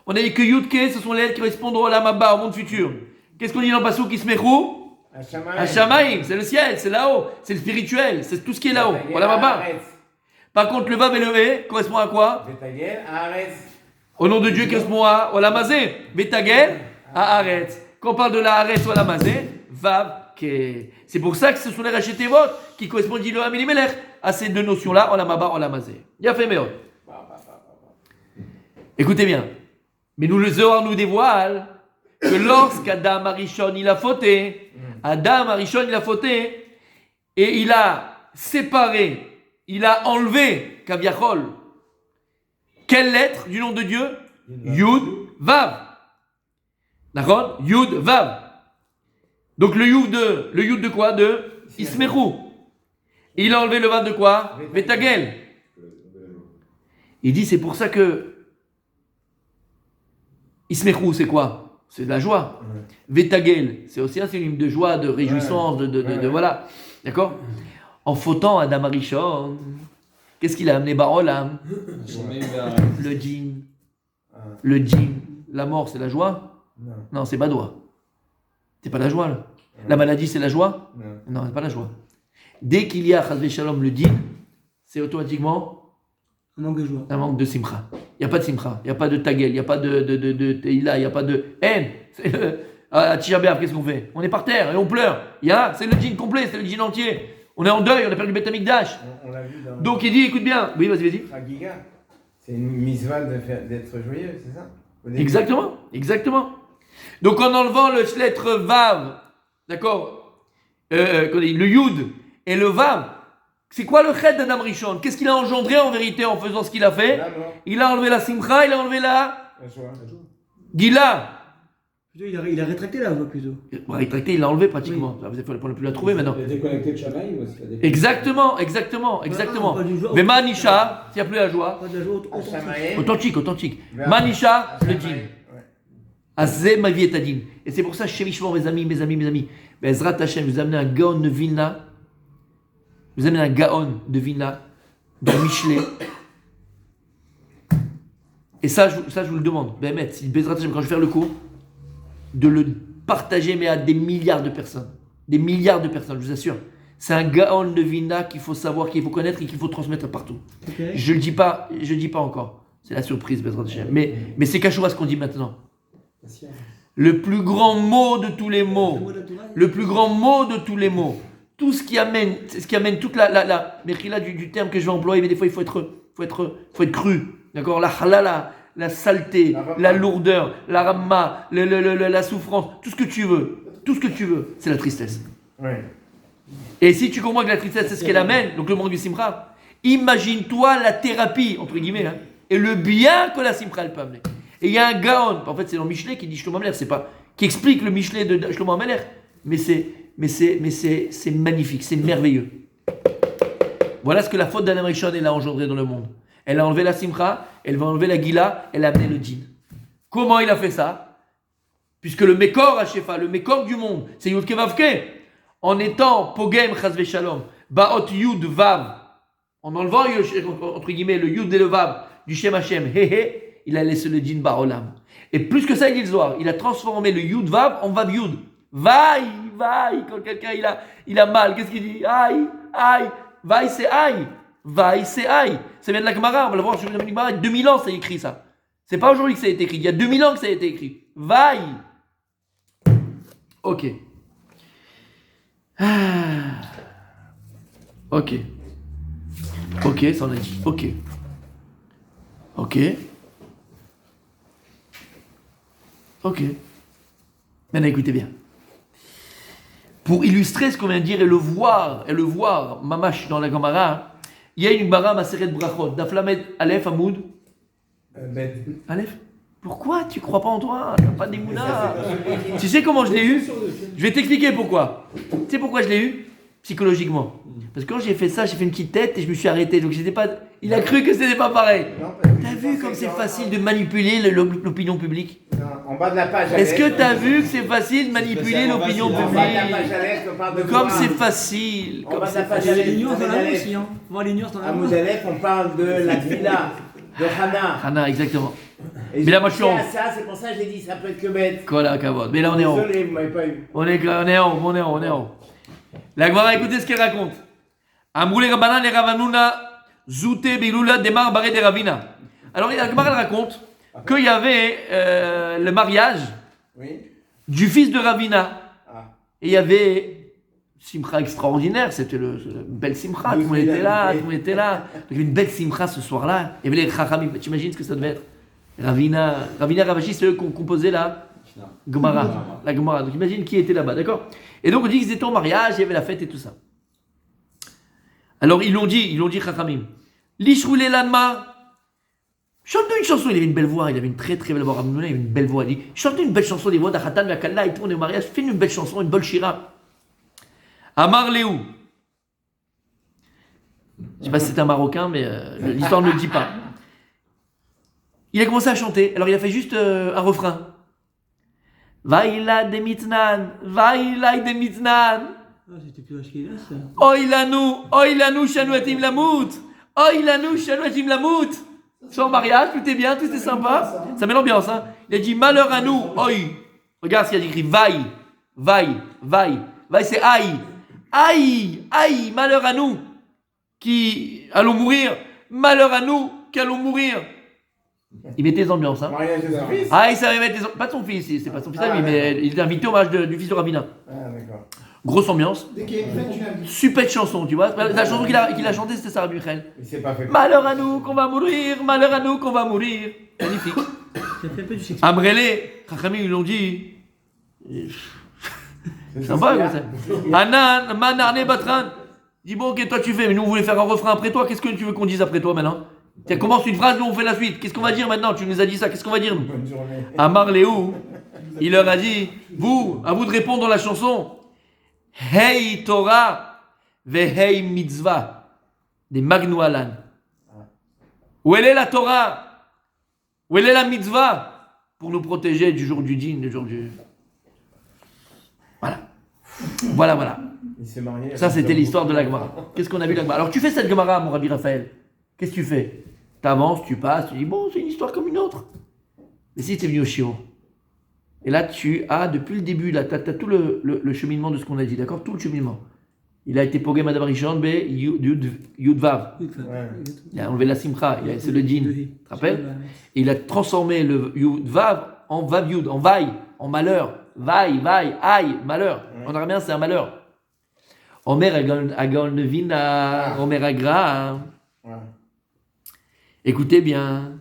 On a dit que י"ק, ce sont les lettres qui correspondent au olam haba, au monde futur. Qu'est-ce qu'on dit dans le pasuk? ישמחו השמיים, c'est le ciel, c'est là-haut, c'est le spirituel, c'est tout ce qui est là-haut, olam haba. Par contre, le vav et le he correspond à quoi? Vetagel Haaretz. Au nom de Dieu qui correspond à olam hazé, Vetagel Haaretz. Quand on parle de la Haaretz ou olam hazé, vav. C'est pour ça que ce sont les rachetevot qui correspondent à ces 2 notions-là, Olam Haba, Olam Hazé. Il a fait meilleur. Écoutez bien. Mais nous, le Zohar nous dévoile que lorsqu'Adam Arishon il a fauté, et il a séparé, il a enlevé Kaviachol. Quelle lettre du nom de Dieu? Yud, Vav. D'accord? Yud, Vav. Donc le yud de quoi? De Ismechu. Il a enlevé le vav de quoi? Vetagel. Il dit c'est pour ça que Ismechu c'est quoi? C'est de la joie. Vetagel, c'est aussi un synonyme de joie, de réjouissance, de voilà. D'accord? En fautant Adam Arishon, qu'est-ce qu'il a amené Barolam? Le djinn. Le djinn. La mort c'est la joie? Non, c'est Badoua. C'est pas la joie là. La maladie c'est la joie? Non, c'est pas la joie. Dès qu'il y a Chazvé Shalom le din, c'est automatiquement Un manque de joie. un manque de simcha. Il n'y a pas de simcha, il n'y a pas de tagel, il n'y a pas de teila, il n'y a pas de haine. À Tisha B'Av, qu'est-ce qu'on fait? On est par terre et on pleure. C'est le djinn complet, c'est le djinn entier. On est en deuil, on a perdu le Beth Amikdash. On l'a vu dans Donc il dit, écoute bien. Oui, vas-y. Chagiga. C'est une mitzvah d'être joyeux, c'est ça? Exactement. Donc en enlevant le lettre Vav, d'accord, le Yud et le Vav, c'est quoi le Chet d'Adam Rishon? Qu'est-ce qu'il a engendré en vérité en faisant ce qu'il a fait? Il a enlevé la Simcha, il a enlevé la Gila. Plutôt, il a rétracté la voix plutôt. Rétracté, il l'a enlevé pratiquement. Vous ne plus la trouver maintenant. Il a déconnecté de Shamaï ou est-ce qu'il a déconnecté? Exactement. pas du joie. Mais Manisha, s'il n'y a plus la joie, Pas de la joie authentique. Manisha, le djinn. Azé ma vie est à din. Et c'est pour ça, chez Mishmor, mes amis, Bezrat Hashem, vous amenez un Gaon de Vilna, dans Michelet. Et ça, je vous le demande, Bémet, si Bezrat Hashem, quand je vais faire le cours, de le partager, mais à des milliards de personnes. Des milliards de personnes, je vous assure. C'est un Gaon de Vilna qu'il faut savoir, qu'il faut connaître et qu'il faut transmettre partout. Okay. Je le dis pas encore. C'est la surprise, Bezrat Hashem. Mais c'est Kashoura ce qu'on dit maintenant. Le plus grand mot de tous les mots. Le plus grand mot de tous les mots. Tout ce qui amène toute la mechila du terme que je vais employer, mais des fois il faut être cru. D'accord? La halala, la saleté, la lourdeur, la ramma, la souffrance, tout ce que tu veux, c'est la tristesse. Ouais. Et si tu comprends que la tristesse c'est ce qu'elle amène, donc le manque du simcha, imagine-toi la thérapie, entre guillemets, hein, et le bien que la simcha elle peut amener. Et il y a un Gaon, en fait c'est dans Michelet qui dit Shlomo Ameler, c'est pas qui explique le Michelet de Shlomo Ameler, mais c'est magnifique, c'est merveilleux. Voilà ce que la faute d'Adam Rishon elle a engendré dans le monde. Elle a enlevé la simcha, elle va enlever la gila, elle a amené le djinn. Comment il a fait ça? Puisque le Mekor Hashefa, le Mekor du monde, c'est Yud Kevavke. En étant Pogem Chazve Shalom, Baot Yud Vav, en enlevant entre guillemets le Yud et le Vav du Shem Hashem, il a laissé le djinn Barolam. Et plus que ça, il dit le Zohar, il a transformé le Yud Vav en Vav Yud. Vaï, quand quelqu'un il a mal, qu'est-ce qu'il dit? Aïe, vaï c'est aïe. Vaï c'est aïe. Ça vient de la Gemara, on va le voir sur la Gemara, 2000 ans ça a écrit ça. C'est pas aujourd'hui que ça a été écrit, il y a 2000 ans que ça a été écrit. Vaï. Ok. Ok, ça on a dit. Ok. Maintenant écoutez bien. Pour illustrer ce qu'on vient de dire et le voir, mamash dans la Gemara, il y a une Gemara Maseret Brachot, Daflamed Aleph Hamoud. Aleph. Pourquoi tu crois pas en toi? T'as pas d'émouna. Tu sais comment je l'ai eu? Je vais t'expliquer pourquoi. Tu sais pourquoi je l'ai eu? Psychologiquement. Parce que quand j'ai fait ça, j'ai fait une petite tête et je me suis arrêté. Donc j'étais pas. Il a cru que c'était pas pareil. T'as vu comme c'est facile de manipuler l'opinion publique? En bas de la page. Est-ce que t'as vu que c'est facile de manipuler l'opinion En bas de la publique? page Aleph, on parle de Comme quoi? c'est facile. En bas de la page Il y a les Aleph, nuances dans la Aleph. aussi, hein. Faut voir les nuances dans la À Moudalef, on parle de la villa de Hana. Hana, exactement. Et Mais là, moi, je suis en haut. ça, c'est pour ça que j'ai dit, ça peut être que bête. Kola Kavod. Mais là, on est en haut. Désolé, vous m'avez pas eu. On est en haut. La Gemara, écoutez ce qu'elle raconte. Amroulé Rabbanan et Ravanuna, Zouté Bilula Demar Baré de Ravina. Alors, la Gemara raconte qu'il y avait le mariage Oui. du fils de Ravina. Ah. Et il y avait simcha extraordinaire, c'était une belle simcha, tout le monde était là. Donc il y avait une belle simcha ce soir-là. Il y avait les chachamim, tu imagines ce que ça devait être? Ravina, Ravashi, c'est eux qui ont composé la Gemara. La Gemara. Donc imagine qui était là-bas, d'accord? Et donc on dit qu'ils étaient au mariage, il y avait la fête et tout ça. Alors ils l'ont dit chachamim. L'ishroulé lanma. Chante-nous une chanson, il avait une belle voix, il avait une très très belle voix. Il avait une belle voix. Il dit chante-nous une belle chanson, des voix d'Achatan, Vakalla, et tout, on est au mariage, fais-nous une belle chanson, une belle shira. Amar Léou. Je ne sais pas si c'est un Marocain, mais l'histoire ne le dit pas. Il a commencé à chanter, alors il a fait juste un refrain. Vaïla de mitnan, Ah, c'était plus Ashkenaz, ça. Oilanu, shanuatim lamout. Oilanu, shanuatim lamout. Son mariage, tout est bien, tout est sympa. Ça met l'ambiance, hein. Il a dit malheur à nous, oi. Regarde ce qu'il a écrit, vaï, c'est aïe, malheur à nous qui allons mourir, malheur à nous qui allons mourir. Il mettait les ambiances, hein. Mariage de son fils. Ah, il savait mettre les ambiances. Pas de son fils, c'est pas son fils à lui, mais il était invité au mariage du fils de Ravina. Ah, d'accord. Grosse ambiance. Super chanson, tu vois. La chanson qu'il a chantée, c'était Sarah Michel. Il s'est pas fait. Malheur à nous qu'on va mourir, malheur à nous qu'on va mourir. Magnifique. Ça fait un peu du Shakespeare. Amrele, Chachamim, ils l'ont dit, C'est sympa comme ça. Anan, manarne batran. Dis bon, ok, toi tu fais, mais nous on voulait faire un refrain après toi. Qu'est-ce que tu veux qu'on dise après toi maintenant? Tiens, commence une phrase, nous on fait la suite. Qu'est-ce qu'on va dire maintenant? Tu nous as dit ça, qu'est-ce qu'on va dire? Bonne journée. Amar Léou, il leur a dit, à vous de répondre dans la chanson. Hey Torah, ve hey mitzvah, des Magnu Alan. Où elle est la Torah? Où elle est la mitzvah? Pour nous protéger du jour du din, du jour du... Voilà. Il s'est marié. Ça, c'était l'histoire de la Gemara. Qu'est-ce qu'on a vu la Gemara? Alors, tu fais cette Gemara, mon Rabbi Raphaël. Qu'est-ce que tu fais? Tu avances, tu passes, tu dis, bon, c'est une histoire comme une autre. Mais si tu es venu au Shiur, et là, tu as, depuis le début, là, tu as tout le cheminement de ce qu'on a dit, d'accord? Tout le cheminement. Il a été pogé Madame Rishon, B, Yudvav. Ouais. Il a enlevé la Simcha, c'est le din. Tu te rappelles? Et il a transformé le Yudvav en Vav Yud, en Vaille, en malheur. Vaille, aïe, malheur. En araméen, c'est un malheur. Omer Agon Nevina, Omer Agra. Ouais. Écoutez bien.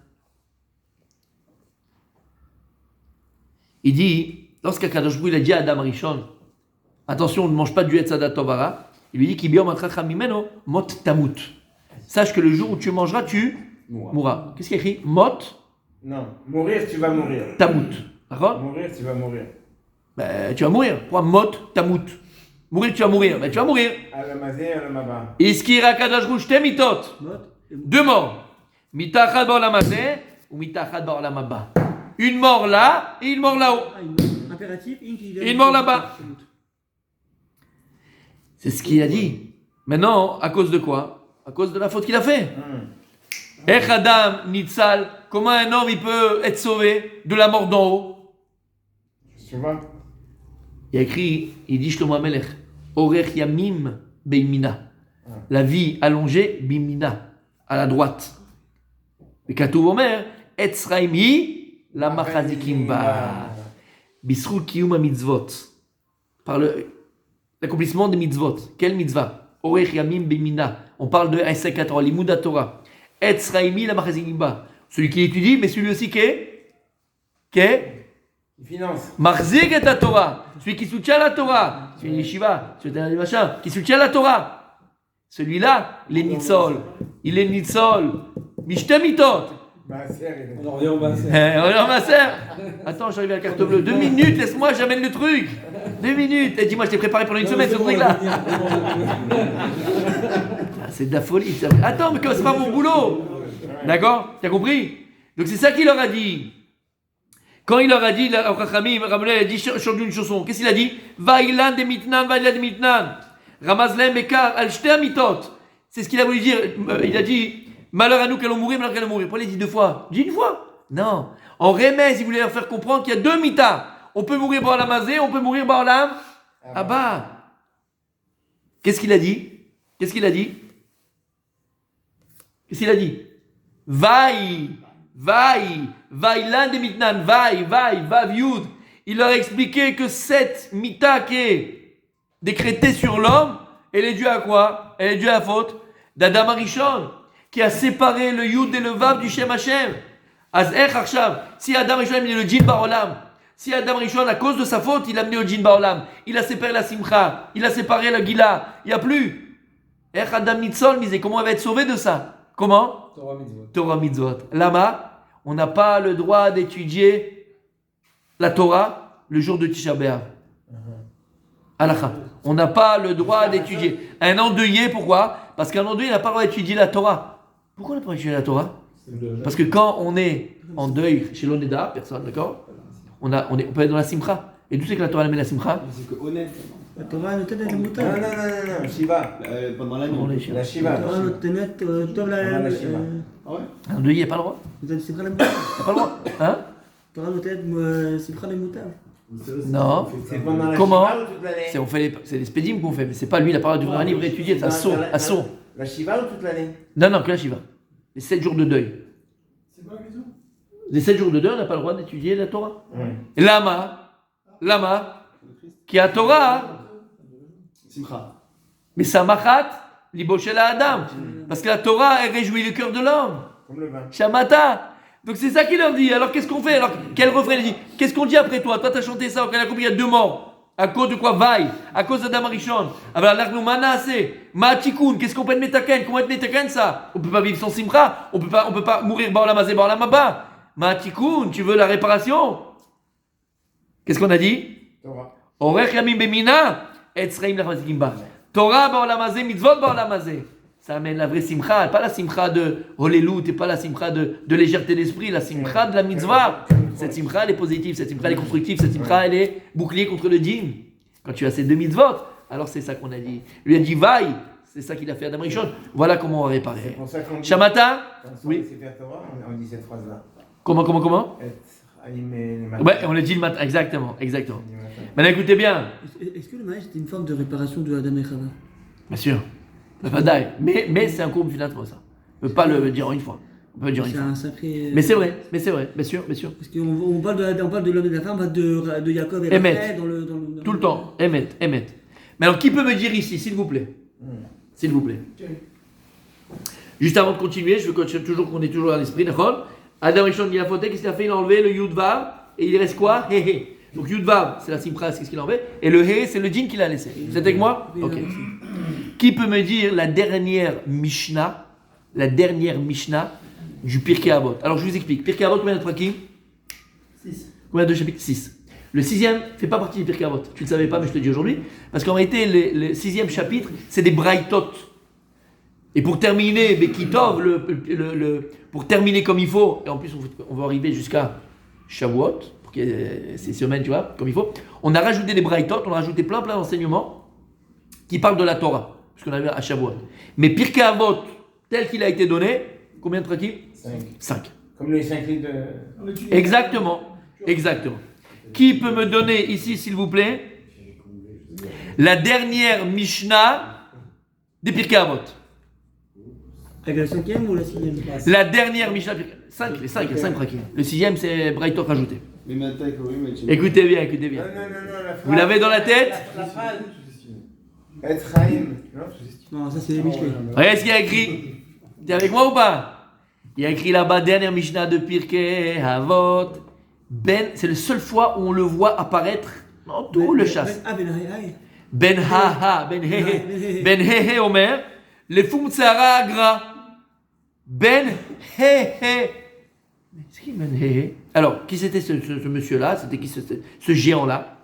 Il dit, lorsqu'Akadosh Baruch Hu, il a dit à Adam Rishon, attention, ne mange pas du Etzadat Tovara, il lui dit qu'il mot tamut. Sache que le jour où tu mangeras, tu mourras. Qu'est-ce qu'il y a écrit? Mot Non, mourir, tu vas mourir. tamut. D'accord? Mourir, tu vas mourir. Ben, tu vas mourir. Pourquoi mot tamut? Mourir, tu vas mourir. Ben, tu vas mourir. Alamazé, alamaba. Iskira Akadosh Baruch Hu, shte mitot. Deux morts. Mitachad ba'olam hazeh ou mitachad ba'olam haba. Une mort là et une mort là-haut. Impératif, Une mort là-bas. C'est ce qu'il a dit. Maintenant, à cause de quoi? À cause de la faute qu'il a fait. Ech Adam Nitzal, comment un homme il peut être sauvé de la mort d'en haut? Tu vois? Il a écrit, il dit Shlomo HaMelech, Orech Yamim Beimina. La vie allongée, Bimina, à la droite. Et Katuv Omer, Etzraimi, la Machazikim Ba. Bisrut Kiyum Mitzvot. Par l'accomplissement des mitzvot. Quelle mitzvah? Orech Yamim Beimina. On parle de Esek Torah, Limud Torah. Etzraimi, la Machazikim Ba. Celui qui étudie, mais celui aussi qui est Il finance. Marzik et la Torah. Celui qui soutient la Torah. Celui de Yeshiva, celui de machin, qui soutient la Torah. Celui-là, il est Nitzol. Il est Nitzol. Mishte mitot. On en revient au bassin. Alors ma sœur. Attends, j'arrive à la carte bleue. 2 minutes, laisse-moi, j'amène le truc. 2 minutes. Et dis-moi, je t'ai préparé pendant une semaine ce truc-là. C'est de la folie. Ça. Attends, mais c'est pas mon boulot. D'accord? T'as compris? Donc c'est ça qu'il leur a dit. Quand il leur a dit, Rachamim, Ramelel a dit, chante une chanson. Qu'est-ce qu'il a dit? Vaïlan de mitnan, vaïlan de mitnan. Ramazlem ekar al shter mitot. C'est ce qu'il a voulu dire. Il a dit, malheur à nous qu'allons mourir, malheur qu'allons mourir. Pourquoi il a dit 2 fois? Dit 1 fois. Non. En remèze, il voulait leur faire comprendre qu'il y a 2 mitas. On peut mourir par l'amazé, on peut mourir par l'âme. Ah bah. Qu'est-ce qu'il a dit? Qu'est-ce qu'il a dit? Qu'est-ce qu'il a dit? Vaï, l'un des mitnan, vav yud. Il leur a expliqué que cette mita qui est décrétée sur l'homme, elle est due à quoi? Elle est due à la faute d'Adam Arishon, qui a séparé le yud et le vav du Shem Hashem. Az ech arshav, si Adam Rishon a amené le djinn baolam, si Adam Rishon, à cause de sa faute, il a amené le djinn baolam, il a séparé la simcha, il a séparé la gila, il n'y a plus. Ech Adam Nitzol, disait, comment on va être sauvé de ça? Comment? Torah mitzvot. Lama, on n'a pas le droit d'étudier la Torah le jour de Tisha B'Av. Halakha. On n'a pas le droit d'étudier. Un endeuillé, pourquoi? Parce qu'un endeuillé n'a pas le droit d'étudier la Torah. Pourquoi on n'a pas le droit d'étudier la Torah? Parce que quand on est en deuil chez l'Oneda, personne, d'accord? On peut être dans la simcha. Et d'où c'est que la Torah amène la simcha? C'est que honnête. La Torah notée le Non, mouton. non, Shiva. Pendant la nuit. La Shiva. La Torah notée tov la. Ah ouais? Un endeuillé, il n'a pas le droit. C'est pas la mouton. Il n'a pas le droit. Hein? Torah notée c'est pas la mouton. Non. C'est pendant la Comment? Shiva ou toute l'année? C'est les spédimes qu'on fait, mais c'est pas lui, il a pas d'ouvrir un livre et étudier, c'est un saut. La Shiva ou toute l'année? Non, que la Shiva. Les 7 jours de deuil. C'est quoi la question? Les 7 jours de deuil, on n'a pas le droit d'étudier la Torah. Oui. Lama, qui a Torah, Simcha. mais ça machat, liboshela Adam. Parce que la Torah, elle réjouit le cœur de l'homme. Comme le vin. Shamata. Donc c'est ça qu'il leur dit. Alors qu'est-ce qu'on fait? Alors quel refrain il dit? Qu'est-ce qu'on dit après toi? Toi t'as chanté ça, on a compris, il y a 2 morts. À cause de quoi? Vaille. À cause d'Adam Arishon. Alors l'argnou manase. Ma'atikoun. Qu'est-ce qu'on peut être metaken? Comment être metaken ça? On peut pas vivre sans simcha. On peut pas mourir ba'olamazé, ba'olamaba. Ma'atikoun. Tu veux la réparation? Qu'est-ce qu'on a dit? Orech yamim bemina. Et sreim lachmazikim ba. Torah ba'olamazé, mitzvot ba'olamazé. Ça amène la vraie simcha, pas la simcha de holelut, et pas la simcha de légèreté d'esprit, la simcha de la mitzvah. Cette simcha, elle est positive, cette simcha, elle est constructive, cette simcha, elle est bouclier contre le djinn. Quand tu as ces 2 mitzvot, alors c'est ça qu'on a dit. Il lui a dit vaille, c'est ça qu'il a fait à Adam Rishon. Voilà comment on va réparer. C'est pour ça qu'on dit. Shamata? Oui. On dit cette phrase-là. Comment? Ouais, on le dit le matin, exactement. Maintenant écoutez bien. Est-ce que le mariage était une forme de réparation de Adam et Chava? Bien sûr. Mais c'est un courbe finalement ça. On ne peut pas le dire en une fois. On peut le dire une C'est fois. un sacré. Mais c'est vrai, bien sûr. Parce qu'on parle de l'homme et de la femme, on parle de Jacob et Emet. Rachel Tout le temps. Emet. Mais alors qui peut me dire ici, s'il vous plaît? S'il vous plaît. Juste avant de continuer, je veux toujours qu'on ait toujours à l'esprit. D'accord? Adam Rishon il a fauté, qu'est-ce qu'il a fait? Il a enlevé le Yud Vav et il reste quoi? Hé. Donc Yud Vav, c'est la Simcha, c'est ce qu'il a enlevé. Et le Hé, c'est le djinn qu'il a laissé. Vous êtes avec moi? Ok. Qui peut me dire la dernière Mishnah du Pirkei Avot? Alors je vous explique. Pirkei Avot, combien de trakim? 6. Combien de chapitres? 6. Le 6e ne fait pas partie du Pirkei Avot. Tu ne le savais pas, mais je te le dis aujourd'hui. Parce qu'en réalité, le 6e chapitre, c'est des braïtot. Et pour terminer, Bekitov, pour terminer comme il faut, et en plus on va arriver jusqu'à Shavuot, pour qu'il y ait ces semaines, tu vois, comme il faut, on a rajouté des braïtot, on a rajouté plein d'enseignements qui parlent de la Torah. Ce qu'on avait à Shavuot. Mais Pirkei Avot, tel qu'il a été donné, combien de trakim? 5. Comme les 5 litres de... Exactement. Qui peut me donner ici, s'il vous plaît, la dernière Mishnah des Pirkei Avot? Avec la 5e ou la 6e? La dernière Mishnah, 5, il y a 5 trakim. Le 6e, c'est Braïtot rajouté. Écoutez bien. Non, la phrase. Vous l'avez dans la tête? La phrase. Et Chaim. Non, ça c'est les Michelet. Regardez ce qu'il y a écrit. T'es avec moi ou pas? Il y a écrit là-bas, dernière Mishnah de Pirkei Avot. C'est la seule fois où on le voit apparaître dans tout le chasse. Ben Hehe Omer, le Fum Tsara Agra. Ben Hehe. C'est qui Ben Hehe? Alors, qui c'était ce monsieur-là? C'était qui ce géant-là?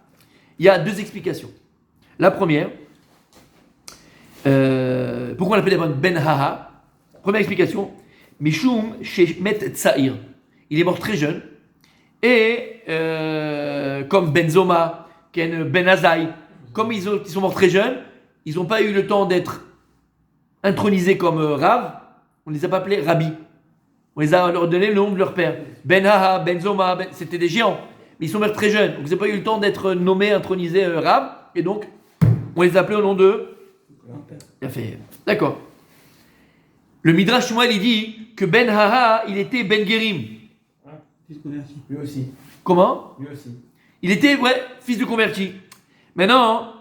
Il y a 2 explications. La première, pourquoi on l'appelait Ben Haha? Première explication, Mishum Shemet Tsaïr. Il est mort très jeune. Et comme Ben Zoma, Ken Ben Azaï, comme ils sont morts très jeunes, ils n'ont pas eu le temps d'être intronisés comme Rav. On ne les a pas appelés Rabbi. On les a leur donné le nom de leur père. Ben Haha, Ben Zoma, c'était des géants. Mais ils sont morts très jeunes. Donc ils n'ont pas eu le temps d'être nommés, intronisés Rav. Et donc, on les a appelés au nom de... Il a fait... D'accord. Le Midrash Shmuel, il dit que Ben Haha, il était Ben Gerim. Lui aussi. Comment? Lui aussi. Il était, fils de converti. Maintenant,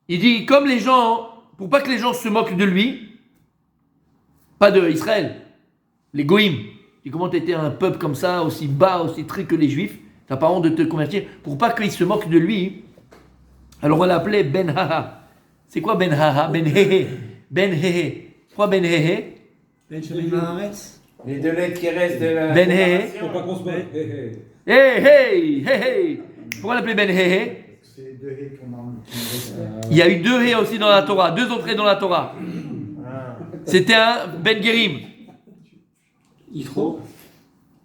il dit, comme les gens, pour pas que les gens se moquent de lui, pas de Israël, les Goïm, et comment tu étais un peuple comme ça, aussi bas, aussi très que les Juifs, t'as pas honte de te convertir, pour pas qu'ils se moquent de lui, alors on l'appelait Ben Haha. C'est quoi Ben Haha? Ben Hehe. Ben Hehe. Pourquoi Ben Hehe? Ben Shamim Haaretz. Les 2 lettres qui restent de la... Ben Hehe. Faut pas qu'on se mette. Hey. Pourquoi on l'appelait Ben Hehe? C'est les 2 haies qu'on a. Il y a eu 2 haies aussi dans la Torah, 2 entrées dans la Torah. C'était un Ben Gerim. Yitro.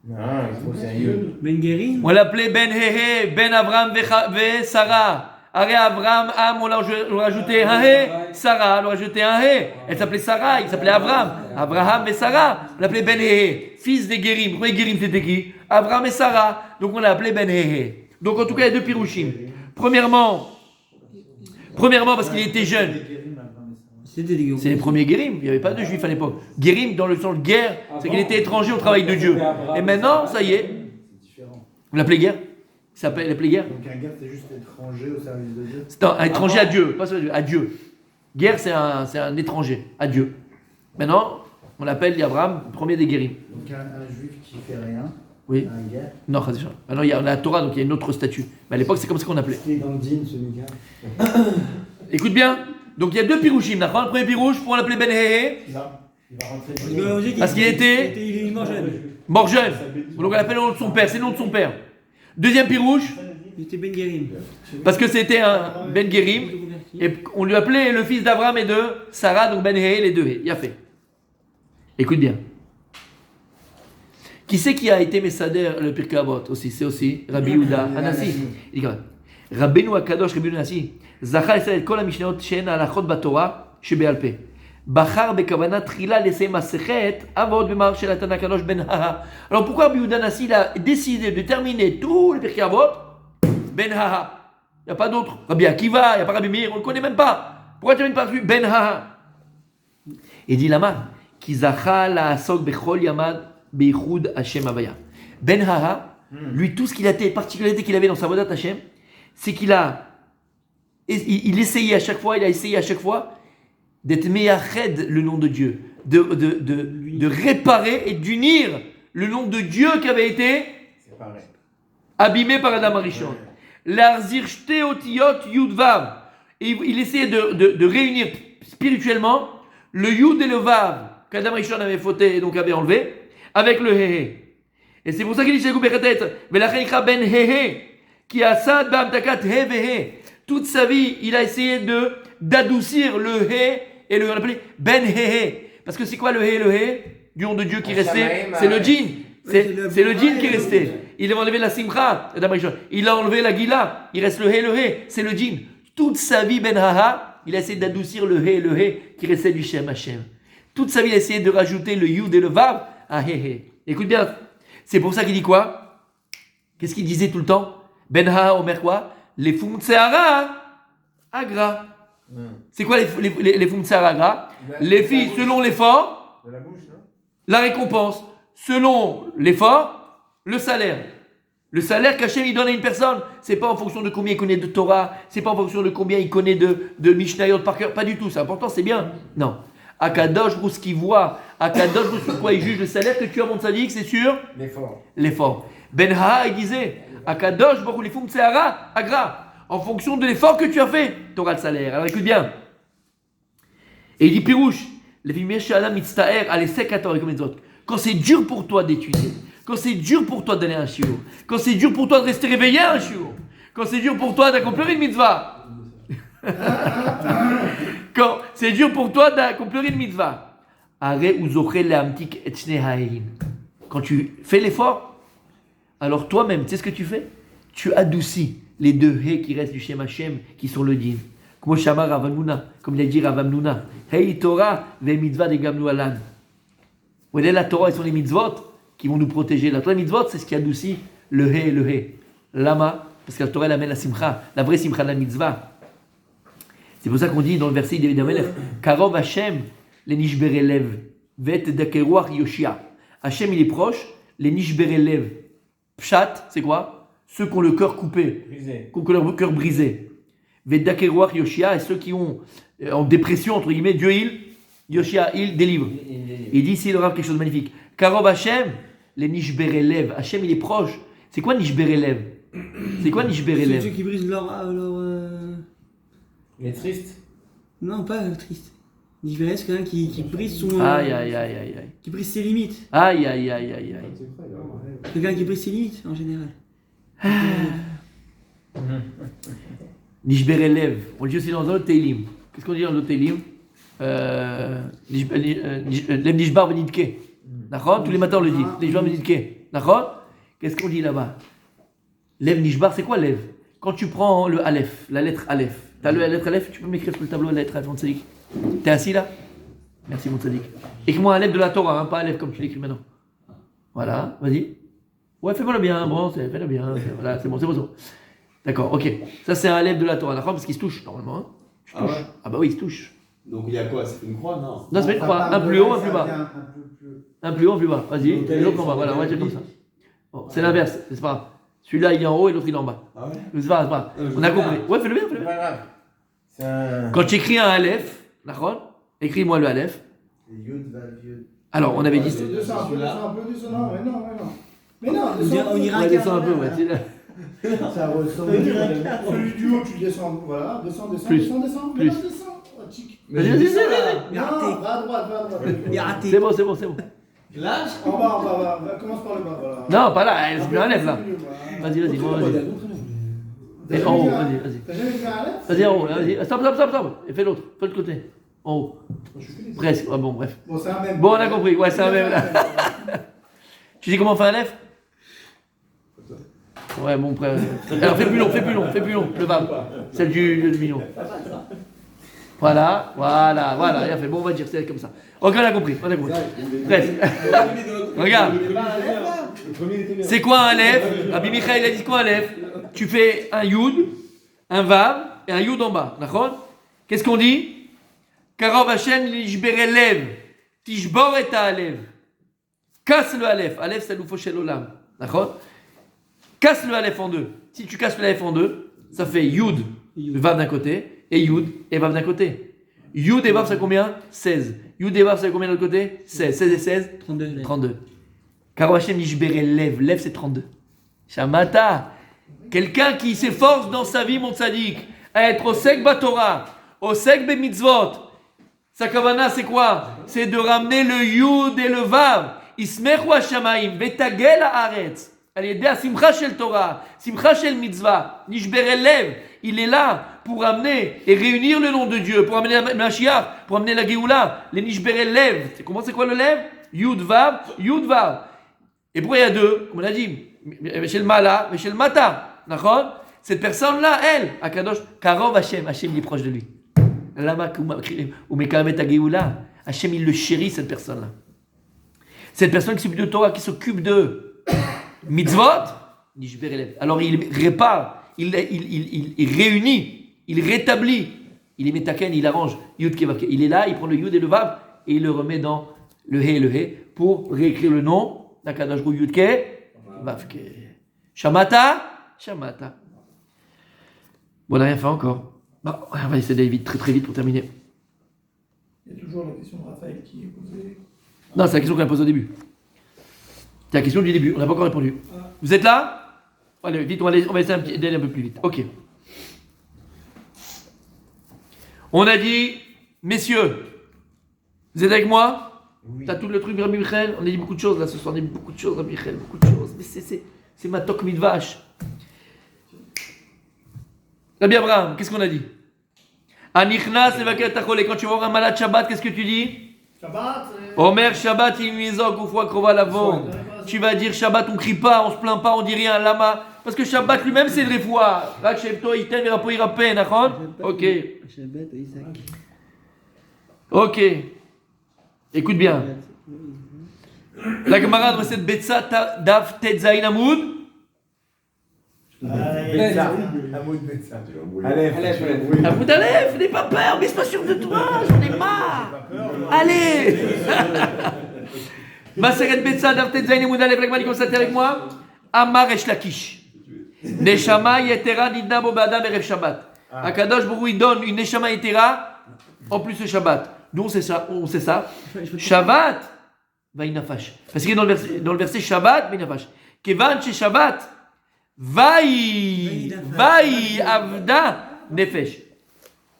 Non, il faut sérieux. Ben Geri. On l'appelait Ben Hehe, Ben Avram ve Sarah. Arrêt Avram, Am, on l'a rajouté un He. Sarah, on l'a rajouté un He. Elle s'appelait Sarah, il s'appelait Avram. Abraham et Sarah. On l'appelait Ben Hehe, fils des Gerim. Pourquoi les Gerim c'était qui? Avram et Sarah. Donc on l'a appelé Ben Hehe. Donc en tout cas, il y a 2 pirouchim. Premièrement, parce qu'il était jeune. C'était des C'est les premiers Guérim, il n'y avait pas de juifs à l'époque. Guérim, dans le sens de guerre, c'est qu'il était étranger au travail de Dieu. Et maintenant, ça y est. Vous l'appelez guerre? Il s'appelle l'appelait guerre? Donc un gars, c'est juste étranger au service de Dieu. C'est un étranger à Dieu, pas à Dieu, à Dieu. Guerre, c'est un étranger à Dieu. Maintenant, On l'appelle Abraham, premier des guéris. Donc un juif qui fait rien, Oui. un guerre. Non, Chazé Shalom. Maintenant, on a la Torah, donc il y a une autre statue. Mais à l'époque, c'est comme ça qu'on appelait. C'était dans le din, ce Mika. Écoute bien. Donc il y a deux pirouchim. D'accord. Le premier pirouche, pour l'appeler Ben Hehe, Il va rentrer. Parce qu'il était- Il est mort jeune. mort jeune. Donc on l'appelle au nom de son père. C'est le nom de son père. Deuxième pirouche, Il était Ben Guérim. parce que c'était un Ben Guérim. Et on lui appelait le fils d'Abraham et de Sarah, donc Ben Hehe, les deux He. Il a fait. Écoute bien. Qui c'est qui a été Messader le Pirkei Avot aussi? C'est aussi Rabbi Yehuda Hanassi. Il dit comme ça. Rabbeinu Akadosh Rabbi Yehuda Hanassi. Zachar Israël kol hamishnayot she'en halachot baTorah shebe'al peh. Bachar bekavana trila laissé masechet avot b'mar shel Hatan Akadosh ben Haha. Alors pourquoi Rabbi Yehuda Hanassi il a décidé de terminer tout le Pirkei Avot Ben Haha? Il n'y a pas d'autre. Rabbi Akiva, il n'y a pas Rabbi Meir, on ne le connaît même pas. Pourquoi tu termines par lui Ben Haha? Il dit Lama, ki zacha la asok bechol yamad beichud Hashem Avaya. Ben Haha, lui, tout ce qu'il a été, particularité qu'il avait dans sa vodat Hashem, c'est qu'il a, il essayait à chaque fois, il a essayé à chaque fois d'être meyached le nom de Dieu, de réparer et d'unir le nom de Dieu qui avait été C'est pareil. abîmé par Adam Arishon. L'arzir shte otiyot yudvav. Et il essayait de réunir spirituellement le yud et le vav qu'Adam Rishon avait fauté et donc avait enlevé avec le hehe. Et c'est pour ça qu'il dit chez Gouberetet, Velachaycha ben hehe, qui a sad bam takat he vehe. Toute sa vie, il a essayé d'adoucir le he et le on appelait ben hehe. Parce que c'est quoi le he du nom de Dieu qui restait? C'est le djinn. C'est le djinn qui est resté. Il a enlevé la simcha, Adam Rishon. Il a enlevé la gila. Il reste le he. C'est le djinn. Toute sa vie, Ben Haha, il a essayé d'adoucir le he qui restait du Shem Hashem. Toute sa vie, il a essayé de rajouter le yud et le vav à he. Écoute bien, c'est pour ça qu'il dit quoi? Qu'est-ce qu'il disait tout le temps? Ben Haha, Omer quoi? Les Fumtseara Agra. C'est quoi les Fumtseara Agra? Les filles selon l'effort, De la bouche, non? la récompense. Selon l'effort, le salaire. Le salaire qu'Hachem il donne à une personne, c'est pas en fonction de combien il connaît de Torah, c'est pas en fonction de combien il connaît de Mishnayot par cœur, pas du tout, c'est important, c'est bien. Non. Akadosh, pour ce qu'il voit, Akadosh, pour sur quoi il juge le salaire que tu as, mon tzaddik, c'est sûr l'effort. Ben Haha, il disait, Akadosh, pour les Fumtseara, Agra, en fonction de l'effort que tu as fait, tu auras le salaire. Alors écoute bien. Et il dit, Pirouche, les films Shalom Mitztaer, allez, sekator, comme les autres. Quand c'est dur pour toi d'étudier, quand c'est dur pour toi d'aller à un shiur, quand c'est dur pour toi de rester réveillé à un shiur, quand c'est dur pour toi d'accomplir une mitzvah, quand c'est dur pour toi d'accomplir une mitzvah, quand tu fais l'effort, alors toi-même, tu sais ce que tu fais? Tu adoucis les deux hé qui restent du Shem Hashem, qui sont le din. Comme Shamar Rav Hamnuna, comme il a dit Rav Hamnuna, Hei Torah ve mitzvah de gamnu alan. Vous voyez, la Torah, ce sont les mitzvot qui vont nous protéger. La Torah, les mitzvot, c'est ce qui adoucit le hé et le hé. Lama, parce que la Torah, elle amène la simcha, la vraie simcha de la mitzvah. C'est pour ça qu'on dit dans le verset David Amelech, Karov Hashem, les nishbere lev, vet dakeruach yoshia. Hashem, il est proche, les nishbere lev. Pshat, c'est quoi? Ceux qui ont le cœur coupé, Brisé. qui ont le cœur brisé. Vet dakeruach yoshia, et ceux qui ont en dépression, entre guillemets, Dieu il, Yoshia il délivre. Il dit ici, il aura quelque chose de magnifique. Karov Hashem, les nishbere lev. Hashem, il est proche. C'est quoi nishbere lev? C'est quoi nishbere C'est lev? ceux qui brisent leur Il est triste. Non, pas triste. Nishbere, c'est quelqu'un qui brise son. Aïe, aïe, aïe, aïe, aïe. Qui brise ses limites. Aïe, aïe, aïe, aïe, aïe. C'est vrai, il Quelqu'un qui brise ses limites en général. Nishbere lev. On le dit aussi dans un autre Teilim. Qu'est-ce qu'on dit dans l'autre Teilim? Lev nishbar benidke. D'accord? Tous les matins on le dit. Nishbar benidke. D'accord? Qu'est-ce qu'on dit là-bas? Lev nishbar, c'est quoi lev? Quand tu prends le Aleph, la lettre Aleph. T'as la lettre Aleph, tu peux m'écrire sur le tableau la lettre Aleph, mon tzaddik. T'es assis là? Merci mon tzaddik. Écris-moi un Aleph de la Torah, hein, pas Aleph comme tu l'écris maintenant. Voilà, vas-y. Ouais, fais-moi le bien, bon, fais-le bien. Voilà, c'est bon. D'accord, ok. Ça c'est un Aleph de la Torah, d'accord? Parce qu'il se touche normalement. Hein. Ah ouais? Ah bah oui, il se touche. Donc il y a quoi? C'est une croix, non? Non, c'est pas une croix. Un plus haut, un plus bas. Un plus haut, un plus bas. Vas-y, et l'autre en bas. Voilà, on va dire comme ça. Bon, c'est l'inverse, c'est pas grave. Celui-là il est en haut et l'autre il est en bas. Ah ouais? C'est pas grave. On a compris. Ouais, fais-le bien, fais-le C'est bien. pas grave. C'est un. Quand tu écris un Aleph, d'accord? Écris-moi le Aleph. Yud, Vav, Yud. Alors, on avait dit. Descends un peu, non, mais non. Mais non, On ira On à descend un peu, voilà. ouais. ça ressemble. Celui du haut, tu descends, voilà, descends. Plus. Mais non, descends. Oh, tic. Vas-y. Non, va à droite. Il est raté. C'est bon. Là, En bas, commence par le bas, voilà. Non, pas là, c'est plus un lève là. Vas-y, vas-y. Et en haut, vas-y. T'as jamais fait un lève? Vas-y, en haut, vas-y. Stop. Et fais l'autre, fais l'autre côté. En haut. Presque. Ah bon, bref. Bon, c'est un même. Bon, on a compris. Ouais, c'est un même là. Tu dis comment on fait un lève? Ouais, bon, frère. Alors, fais plus long, le vav. Celle du million. Voilà. Il a fait. Bon, on va dire, c'est comme ça. Ok, on a compris. Presque. Regarde. C'est quoi un lève? Rabbi Michael a dit quoi un lève? Tu fais un yud, un vav et un yud en bas. D'accord? Qu'est-ce qu'on dit? Karov Hashem lishbere lev. Tishbor et ha'alev. Casse le alef. Alef, c'est l'oufo shel olam. D'accord? Casse le alef en deux. Si tu casses le alef en deux, ça fait yud, vav d'un côté, et yud et vav d'un côté. Yud et vav, c'est combien? 16. Yud et vav, c'est combien de l'autre côté? 16. 16 et 16? 32. Karov Hashem lishbere lev. Lev, c'est 32. Shamata. Quelqu'un qui s'efforce dans sa vie, mon tzaddik, à être au sek batora, au sek be mitzvot. Sa kavana, c'est quoi? C'est de ramener le yud et le vav. Ismechu hashamayim, vetagel haaretz. Allez, simcha shel Torah, simcha shel mitzvah, nishbere lev. Il est là pour amener et réunir le nom de Dieu, pour amener le Mashiach, pour amener la Géoula, les nishbere lev. Comment c'est quoi le lev? Yud vav. Et pourquoi il y a deux? Comme on a dit, chez le mala, mais chez le mata. D'accord? Cette personne-là, elle, Akadosh, Karov Hashem, Hashem il est proche de lui. Lama ou Mekamet Ageoula, Hashem il le chérit, cette personne-là. Cette personne qui s'occupe de Torah, qui s'occupe de mitzvot, alors il répare, il réunit, il rétablit, il est metaken, il arrange, Yud Kevavke. Il est là, il prend le Yud et le Vav et il le remet dans le He et le He pour réécrire le nom d'Akadosh Hu Yud Kevavke. Shamata. Bon, on n'a rien fait encore. Bon, on va essayer d'aller vite, très vite pour terminer. Il y a toujours la question de Raphaël qui est posée. Non, c'est la question qu'on a posée au début. C'est la question du début, on n'a pas encore répondu. Vous êtes là? Allez, vite, on va essayer d'aller un peu plus vite. Ok. On a dit, messieurs, vous êtes avec moi? Oui. T'as tout le truc, Rabbi Michael? On a dit beaucoup de choses là ce soir, on a dit beaucoup de choses, Rabbi Michael, beaucoup de choses. Mais c'est ma toque midvache. Rabbi Abraham, qu'est-ce qu'on a dit? Anichnas levaker tachol. Et quand tu vas voir un malade Shabbat, qu'est-ce que tu dis? Shabbat. Omer Shabbat imizok ou fois krova lavon. Tu vas dire Shabbat, on crie pas, on se plaint pas, on dit rien. Lama. Parce que Shabbat lui-même c'est le refoua. Rak shevto iten verapo irapen, nachon? Ok. Écoute bien. La Gemara de cette Betsa Daf Tetzain Amoud. Amoud Aleph, n'aie pas peur, mais sois sûr de toi, j'en ai marre. Allez. Maseret Betsa Daf Tetzain Amoud Aleph, la Gemara dit constatez avec moi. Amar Esh Lakish. Neshama Yetera Nidna Bo B'Adam Erev Shabbat. Akadosh Baruch Hu donne une Neshama Yetera en plus de Shabbat. D'où on sait ça. Shabbat, Vaïnafash. Parce qu'il est dans le verset Shabbat, Vaïnafash. Kevan chez Shabbat, Vaï Avda Nefesh.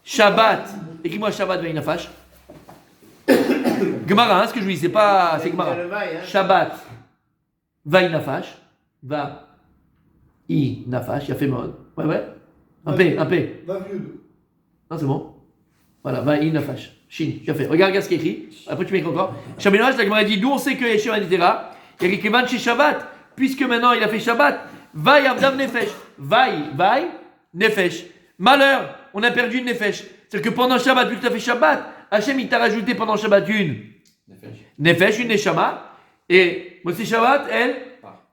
Shabbat, écris-moi Shabbat, Vaïnafash. Gemara, ce que je vous dis, c'est Gemara. Shabbat, Vaïnafash. Vaïnafash, il a fait mode. Ouais. Un P. Non, c'est bon. Voilà, Vaïnafash. Shin, tu as fait. Regarde ce qui est écrit. Après, tu m'écris encore. Shabbat, la Gemara dit d'où on sait que Yeshua Nitera. Il y a Kevan chez Shabbat. Puisque maintenant il a fait Shabbat. Vaï Avdam Nefesh. Vaï Nefesh. Malheur, on a perdu une Nefesh. C'est-à-dire que pendant Shabbat, vu que tu as fait Shabbat, Hachem il t'a rajouté pendant Shabbat une Nefesh, une Neshama. Et Moshe Shabbat, elle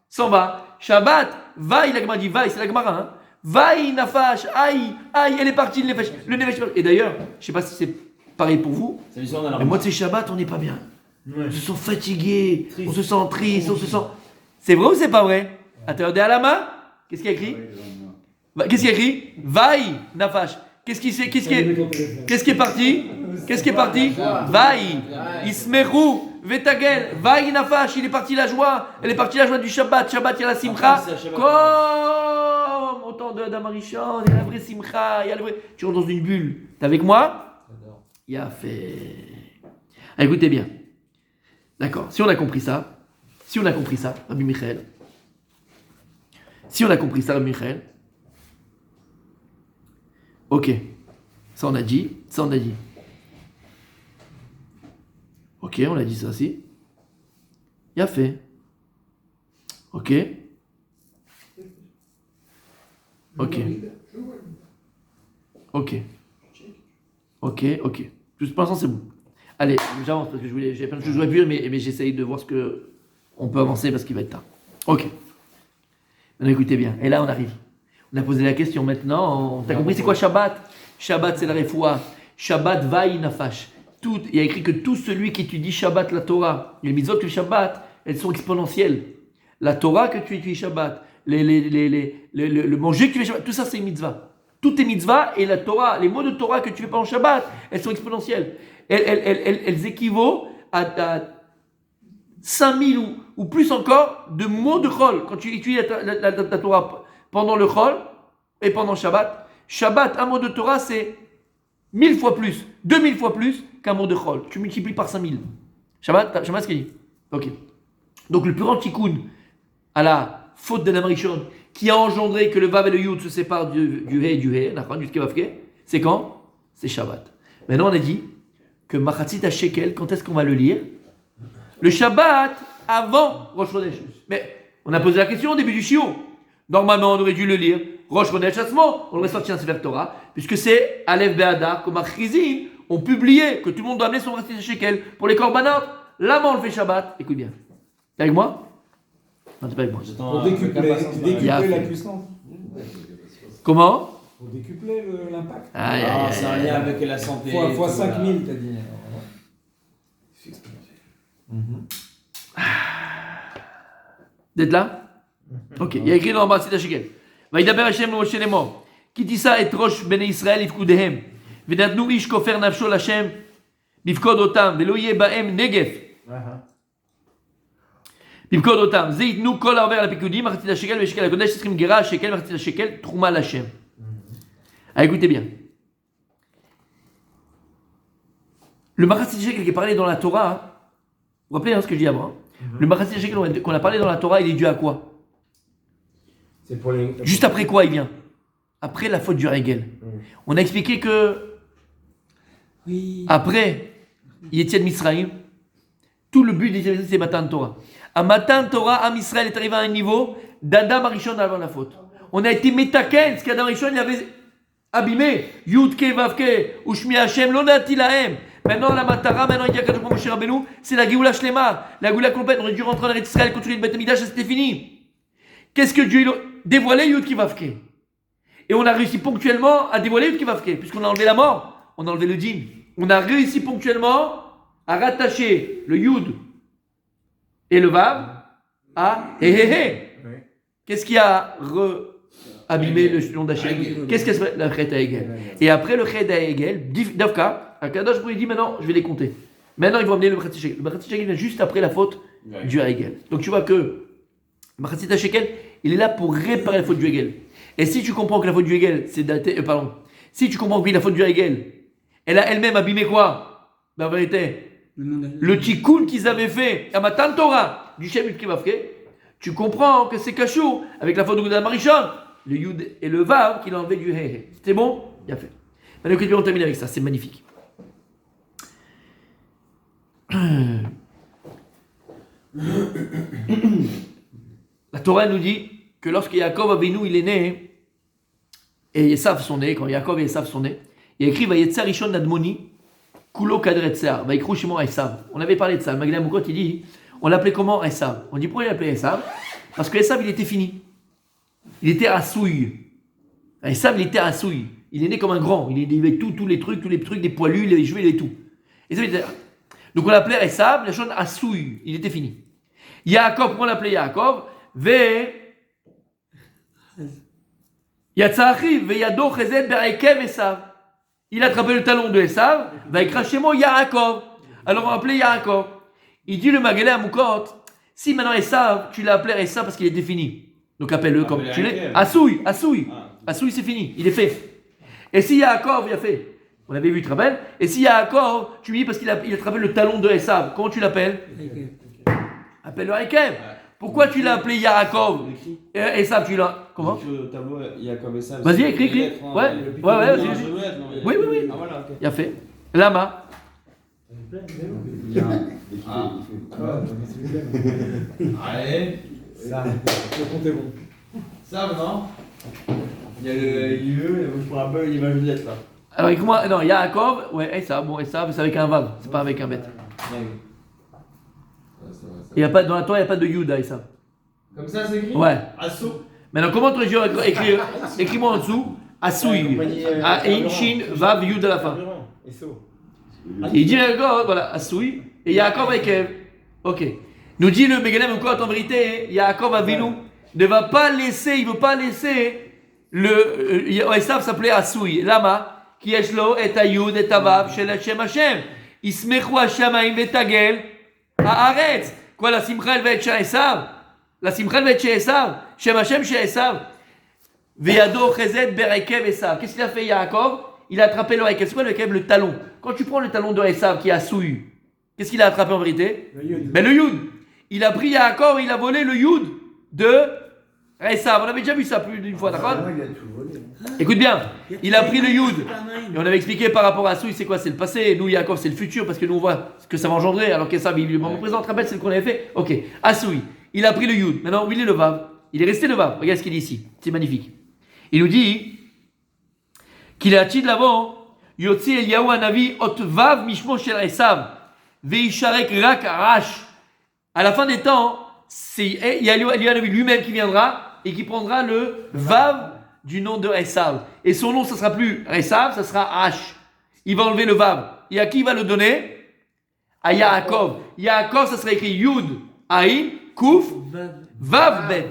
s'en va. Shabbat, Vaï, la Gemara dit Vaï, c'est la Gemara. Hein. Vaï Nafash, aïe, elle est partie de Nefesh. Le Nefesh. Et d'ailleurs, je ne sais pas si c'est pareil pour vous. Mais moi, c'est Shabbat, on n'est pas bien. On se sent fatigué, on se sent triste, on se sent. C'est vrai ou c'est pas vrai? Attendez à la main. Qu'est-ce qu'il y a écrit? Qu'est-ce qu'il y a écrit? Vaï, Nafash. Qu'est-ce qui est parti? Qu'est-ce qui est parti? Vaï, Ismeru, Vetagel, Vaï Nafash, il est parti la joie. Elle est partie la joie du Shabbat. Shabbat, il y a la Simcha. Comme au temps de Adam Arishon, il y a la vraie Simcha, il y a le vrai. Tu rentres dans une bulle. T'es avec moi? Il a fait. Ah, écoutez bien. D'accord. Si on a compris ça, Rabbi Michael. Si on a compris ça, Rabbi Michael. Ok. Ça on a dit. Ok, on a dit ça aussi. Il a fait. Ok. Pour l'instant, c'est bon. Allez, j'avance parce que j'ai plein de choses que je voudrais dire, mais j'essaye de voir ce que on peut avancer parce qu'il va être tard. Ok. Maintenant, écoutez bien. Et là, on arrive. On a posé la question. Maintenant, t'as compris c'est quoi Shabbat? Shabbat, c'est la refoua. Shabbat, vaï nafash. Il y a écrit que tout celui qui étudie Shabbat, la Torah, les mitzvot du Shabbat, elles sont exponentielles. La Torah que tu étudies Shabbat, le manger que tu fais Shabbat, tout ça c'est une mitzvah. Tout est mitzvah et la Torah, les mots de Torah que tu fais pendant Shabbat, elles sont exponentielles. Elles équivaut à 5000 ou plus encore de mots de Chol. Quand tu étudies la Torah pendant le Chol et pendant Shabbat, un mot de Torah c'est 1000 fois plus, 2000 fois plus qu'un mot de Chol. Tu multiplies par 5000. Shabbat ce qu'il dit. Ok. Donc le plus grand tikkun à la faute d'Adam Rishon qui a engendré que le Vav et le Yud se séparent du He et du He, du Tkevavke, c'est quand? C'est Shabbat. Maintenant on a dit que Machatzit HaShekel, quand est-ce qu'on va le lire? Le Shabbat avant Rosh Chodesh. Mais on a posé la question au début du shiur. Normalement on aurait dû le lire Rosh Chodesh Atzmo, on aurait sorti un Sefer Torah, puisque c'est Aleph Be'adar, comme Achrizim ont publié que tout le monde doit amener son Machatzit HaShekel pour les korbanot. Là, on le fait Shabbat. Écoute bien. T'es avec moi? Non, t'es pas avec moi. Pour décupler la puissance. Comment? Pour décupler l'impact. C'est un lien avec la santé. Fois 5000, t'as dit. D'être là? Ok. Il y a écrit dans le Machatzit HaShekel. Vaïdaber Hashem le Moshe Lemor. Kitissa et Rosh Bnei Israël ifkudehem. V'natnu ish kofer nafsho l'Hashem. Bifkod otam. V'lo yeh bahem negef. Bifkod otam. Ze yitnu kol haover al pikudim. Machatzit HaShekel ve'shekel hakodesh. Tzrichim gera shekel. Machatzit HaShekel. Trouma l'Hashem. Écoutez bien. Le Machatzit HaShekel qui est parlé dans la Torah. Vous vous rappelez ce que je dis avant? Le Machatzit HaShekel qu'on a parlé dans la Torah, il est dû à quoi? C'est pour les... Juste après quoi il vient? Après la faute du Régel. On a expliqué que après Yetziat Mitzrayim, tout le but des c'est Matan Torah. À Matan Torah, Am Israël est arrivé à un niveau d'Adam Arishon avant la faute. On a été métaken, ce qu'Adam Arishon il avait abîmé. Yudke Vavke, Ushmi Hashem, Lonati Lahem. Maintenant la Matara, maintenant il y a Kadosh Moshe Rabbeinu, c'est la Géoula Shlema, la Géoula complète. On aurait dû rentrer en Eretz Israël, construire le Beth Amikdash, c'était fini. Qu'est-ce que Dieu a dévoilé? Yudke Vavke. Et on a réussi ponctuellement à dévoiler Yud Kevavke, puisqu'on a enlevé la mort, on a enlevé le djinn. On a réussi ponctuellement à rattacher le Yud et le Vav à Hehehe. Qu'est-ce qui a abîmé le nom d'Hachem? Qu'est-ce que c'est le Chet HaEgel? Et après le Chet HaEgel, Davka, Akadosh Baruch Hu dit maintenant, je vais les compter. Maintenant, ils vont amener le Machatzit HaShekel. Le Machatzit HaShekel vient juste après la faute du HaEgel. Donc tu vois que le Machatzit HaShekel, il est là pour réparer la faute du Hegel. Et si tu comprends que la faute du Hegel, c'est daté, si tu comprends que la faute du Hegel, elle a elle-même abîmé quoi? La vérité, le tikkun qu'ils avaient fait à Matan Torah du Shem Yud Kevavke, tu comprends que c'est cachou avec la faute de Adam Rishon, le Yud et le Vav qu'il a enlevé du He. C'est bon? Bien fait. Maintenant, écoutez, on termine avec ça, c'est magnifique. La Torah nous dit que lorsque Yaakov Avinu il est né, et Esav sont nés, quand Yaakov et Esav sont nés, il y a écrit Vayetzer Rishon Admoni, Kulo Kader Etzer, Vayikrou Shemo Esav. On avait parlé de ça. Magdalena Moukot il dit, on l'appelait comment Esav? On dit pourquoi il l'appelait Esav? Parce que Esav il était fini. Il était à souille. Esav il était à souille. Il est né comme un grand. Il avait tous les trucs, des poilus, les cheveux, il avait tout. Donc on l'appelait Esav, la chose à souille. Il était fini. Yaakov, pourquoi on l'appelait Yaakov? Yatsa Achiv, Veyado Chezed Be'akev Esav. il a attrapé le talon de Esav, va cracher moi Yaakov. Alors on va appeler Yaakov. Il dit le Magalé à Moukot, si maintenant Esav, tu l'as appelé Esav parce qu'il est défini. Donc appelle-le comme tu l'es. Assoui. Assoui, c'est fini, il est fait. Et si Yaakov, il a fait. On avait vu, tu te rappelles? Et si Yaakov, tu lui dis parce qu'il a attrapé le talon de Esav, comment tu l'appelles? Appelle-le Akev. Pourquoi tu l'as appelé Yaakov? Esav, tu l'as. Comment? Vas-y, écris. Ouais, vas-y. Oui. Il a fait. Lama. Allez. Ça, le compte est bon. Ça, non? Il y a le lieu, je prends un peu l'image de là. Alors, écoute-moi, non, Yaakov, ouais, Esav, c'est avec un vav, c'est pas avec un bet. Il y a pas, dans la Torah, il n'y a pas de Yuda, Esav. Comme ça, c'est écrit? Ouais. Assaut. Maintenant, comment tu veux écrire? Écris-moi en dessous, Assoui. A-In, Shin, Vav, Yud à la fin. Il dit Yaakov, voilà, Assoui, et Yaakov avec Ev. Ok. Nous dit le Megalem encore en vérité, Yaakov Avinu ne va pas laisser, il ne veut pas laisser Esav s'appelait Assoui. Lama, qui Yeshlo et Ayud et Avav, Shel Hashem Hashem. Ismechu Hashamayim Vetagel, Haaretz. Quoi, la Simcha elle va être chez Esav? La Simcha elle va être chez Esav? Shem Hashem chez Esav. Veyado Chezet Berekev Esav. Qu'est-ce qu'il a fait Yaakov? Il a attrapé le Rekev. C'est quoi le Rekev? Le talon. Quand tu prends le talon de Esav qui est Assoui, qu'est-ce qu'il a attrapé en vérité? Le Yud. Il a pris Yaakov et il a volé le Yud de Esav. On avait déjà vu ça plus d'une fois, d'accord? Écoute bien, il a pris le Yud. Et on avait expliqué par rapport à Assoui, c'est quoi? C'est le passé. Nous, Yaakov, c'est le futur parce que nous, on voit ce que ça va engendrer. Alors qu'Esav, il lui représente, rappelle, c'est ce qu'on avait fait. Ok, Assoui, il a pris le Yud. Maintenant, où il est le Vav? Il est resté le Vav. Regarde ce qu'il dit ici. C'est magnifique. Il nous dit qu'il a acheté de l'avant Yotzi Eliyahu Hanavi Ot Vav Mishmo Shel Esav Veisharek Rak Rash. À la fin des temps, c'est Eliyahu Hanavi lui-même qui viendra et qui prendra le Vav du nom de Esav. Et son nom, ça sera plus Esav, ça sera H. Il va enlever le Vav. Et à qui il va le donner? À Yaakov. Yaakov, ça sera écrit Yud, Aïn, Kouf, Vav, Bet.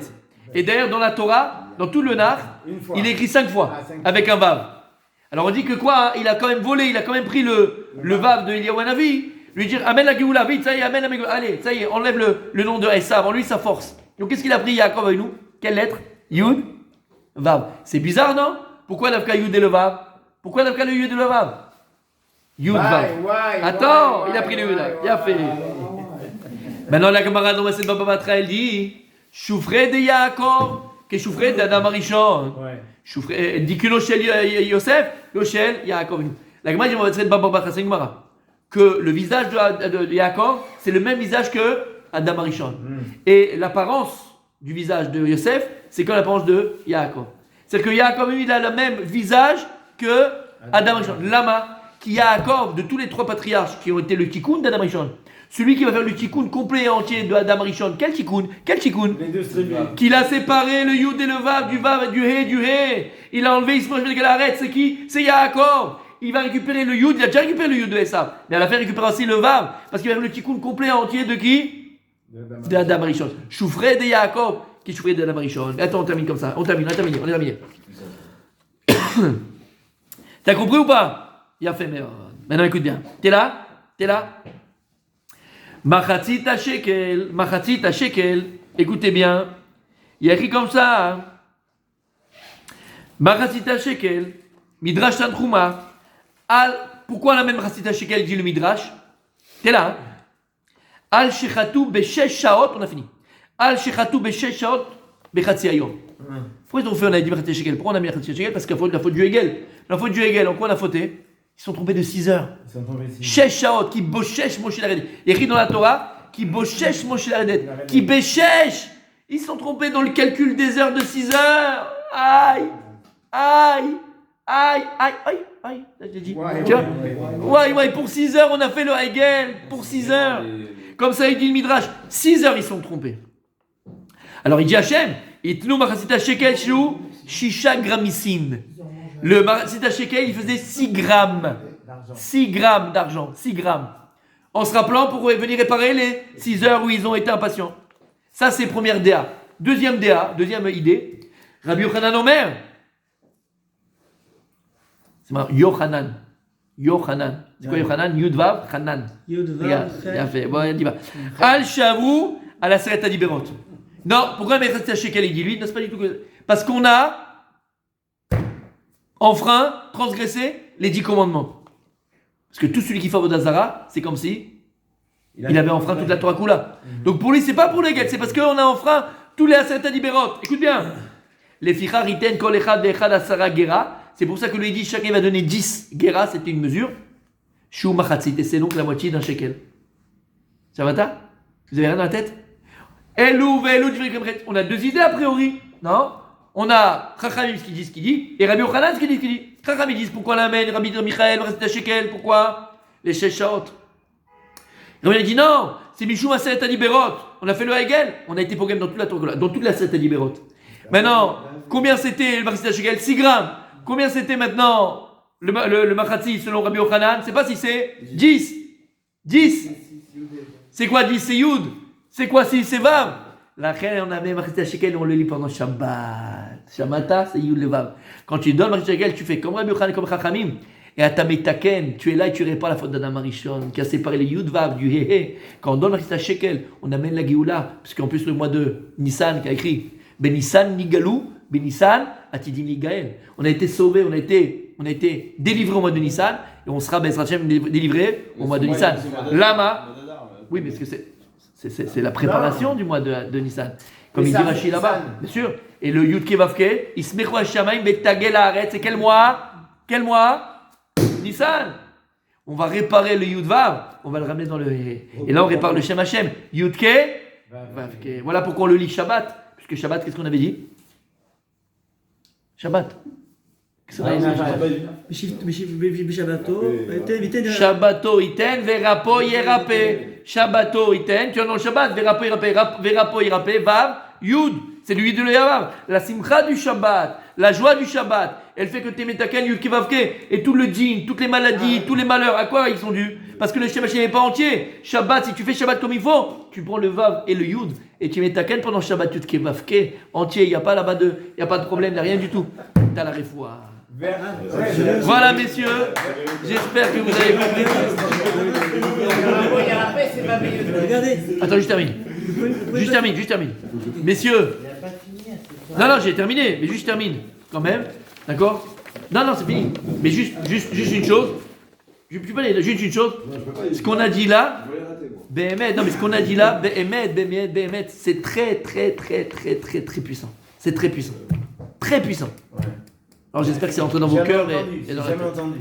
Et d'ailleurs, dans la Torah, dans tout le Nar, il est écrit 5 fois avec un Vav. Alors on dit que quoi? Il a quand même volé, il a quand même pris le Vav de Eliyahu Hanavi. Lui dire amène la Géoula, vite, ça y est, amène la Géoula. Allez, ça y est, enlève le nom de Esav. En lui, sa force. Donc qu'est-ce qu'il a pris Yaakov avec nous? Quelle lettre? Yud, Vav. C'est bizarre, non? Pourquoi Nafka Yud et le Vav? Pourquoi Nafka le Yud et le Vav? Yud, Vav. Attends, il a pris le Yud là. Il a fait. Maintenant, la camarade dans Maset Baba Batra, elle dit Choufré de Yaakov, que choufré d'Adam Arishon. Dit que l'Oshel Yosef, l'Oshel Yaakov. La camarade dit Maset Baba Batra, c'est une Gemara. Que le visage de Yaakov, c'est le même visage que Adam Arishon. Et l'apparence du visage de Yosef, c'est comme l'apparence de Yaakov. C'est-à-dire que Yaakov, il a le même visage que Adam Arishon. Lama, qui Yaakov, de tous les 3 patriarches qui ont été le tikkun d'Adam Arishon, celui qui va faire le tikkun complet et entier de Adam Arishon, quel tikkun? Les deux streamers. Qu'il a séparé le Yud et le Vav du Vav et du He. Il a enlevé Ismaël de Galaret, c'est qui? C'est Yaakov. Il va récupérer le Yud, il a déjà récupéré le Yud de Esav, mais il va faire récupérer aussi le Vav, parce qu'il va faire le tikkun complet et entier de qui? De Adam Arishon. Choufré de Yaakov, qui choufré de Adam Arishon. Attends, on termine comme ça. On est terminé. T'as compris ou pas? Il a fait, mais maintenant écoute bien. T'es là? Machatzita shekel. Écoutez bien. Il y a écrit comme ça. Hein? Machatzita shekel. Midrash Tantruma. Pourquoi on amène Machatzita shekel, dit le Midrash? T'es là? Hein? Al shechatu beshesh shaot. On a fini. Al shechatu beshesh shaot bechatzi hayom. Pourquoi ils ont fait, on a dit Machatzita shekel? Pourquoi on a mis Machatzita shekel? Parce que la faute du Hegel. La faute du Hegel, en quoi on a fauté? Ils sont trompés de 6 heures. Shesh Shaot, qui boshesh Moshe Laredet. Il y a écrit dans la Torah, qui boshesh Moshe Laredet. Qui beshesh. Ils sont trompés dans le calcul des heures de 6 heures. Aïe. J'ai dit. Ouais, pour 6 heures, on a fait le Hegel. Pour 6 heures. Comme ça, il dit le Midrash. 6 heures, ils sont trompés. Alors, il dit Hachem, Itnu Machatzita Shekel Shu Shisha Gramissin. Le Machatzita Shekel, il faisait 6 grammes. 6 grammes d'argent. 6 grammes. En se rappelant pour venir réparer les 6 heures où ils ont été impatients. Ça, c'est première DA. Deuxième idée. Rabbi Yochanan Omer. C'est marrant. Yochanan. Yochanan. C'est quoi Yochanan? Yud Vav Hanan. Yud Regarde, Vav bien fait. Bon, il dit pas. Al Shavu à la Seret Adiberot. Non, pourquoi Mechastet Shekel il dit lui? Non, c'est pas du tout que. Parce qu'on a enfreint, transgressé les 10 commandements. Parce que tout celui qui fait Avodazara, c'est comme si il avait enfreint toute la Torah Kula. Donc pour lui, c'est pas pour les guettes, c'est parce qu'on a enfreint tous les Aseret Adiberot. Écoute bien. Les Fichar Iten Kol Echad Ve'echad Asara Gera. C'est pour ça que lui dit chacun va donner 10 Gera, c'était une mesure. Shu Machatzit, et c'est donc la moitié d'un shekel. Ça va ta? Vous avez rien dans la tête? Elou ve'elou divrei kemret. On a deux idées a priori, non? On a Chachamim ce qu'il dit, et Rabbi Yochanan ce qu'il dit. Chachamim disent pourquoi l'amen, Rabbi Michael, Machatzit shekel, pourquoi? Les Sheshaot. Rabbi dit non, c'est Mishum Aseret Adiberot. On a fait le Hegel, on a été programmé dans toute la Torah, dans toute la Aseret Adiberot. Maintenant, combien c'était le Machatzit shekel? 6 grammes. Combien c'était maintenant le Machatzit selon Rabbi Yochanan? C'est pas si c'est 10. 10. C'est quoi 10? C'est Yud. C'est quoi 6? C'est Vav. La reine, on a même Machatzit shekel, on le lit pendant Shabbat. Shabbata, c'est Yud le Vav. Quand tu donnes Machatzit shekel, tu fais comme Rabbi Yochanan, comme Chachamim. Et à ta metaken, tu es là et tu répares la faute d'Adam Arishon, qui a séparé le Yud Vav du Héhé. Quand on donne Machatzit shekel, on amène la Géoula, parce qu'en plus le mois de Nissan qui a écrit Ben Nissan Nigalou, Ben Nissan Atidim Ligael. On a été sauvés, on a été délivrés au mois de Nissan, et on sera Ben Srachem délivrés au mois de Nissan. Lama, oui, mais parce que c'est la préparation du mois de Nissan. Comme il dit Rashi là-bas, bien sûr. Et le Yud Kevavke, Ismechu Hashamayim Betagel Haaretz, c'est quel mois? Quel mois? Nissan. On va réparer le Yud Vav, on va le ramener dans le Hé. Et là on répare le Shem Hashem. Yud Ke, Vavke. Voilà pourquoi on le lit Shabbat. Puisque Shabbat, qu'est-ce qu'on avait dit? Shabbat. Qu'est-ce qu'on avait dit? Shabbato iten, verapo yerape. Shabbato iten, tu as dans le Shabbat, verapo yerape, vav, yud. C'est lui de l'Yavav. La simcha du Shabbat, la joie du Shabbat, elle fait que tes metaken, yud kevavke, et tout le djinn, toutes les maladies, tous les malheurs, à quoi ils sont dus? Parce que le Shem Hashem n'est pas entier. Shabbat, si tu fais Shabbat comme il faut, tu prends le vav et le yud, et tu mets ta ken pendant Shabbat, yud kevavke, entier, il n'y a pas là-bas il n'y a pas de problème, il n'y a rien du tout. T'as la refoua. Voilà, messieurs, j'espère que vous avez compris. Regardez. Attends, juste termine. Messieurs, non, j'ai terminé, mais juste termine, quand même, d'accord? Non, c'est fini, mais juste une chose, juste une chose, ce qu'on a dit là, Béhémet, c'est très puissant, c'est très puissant, très puissant. Alors j'espère que c'est rentré dans vos cœurs et dans la tête. Jamais entendu.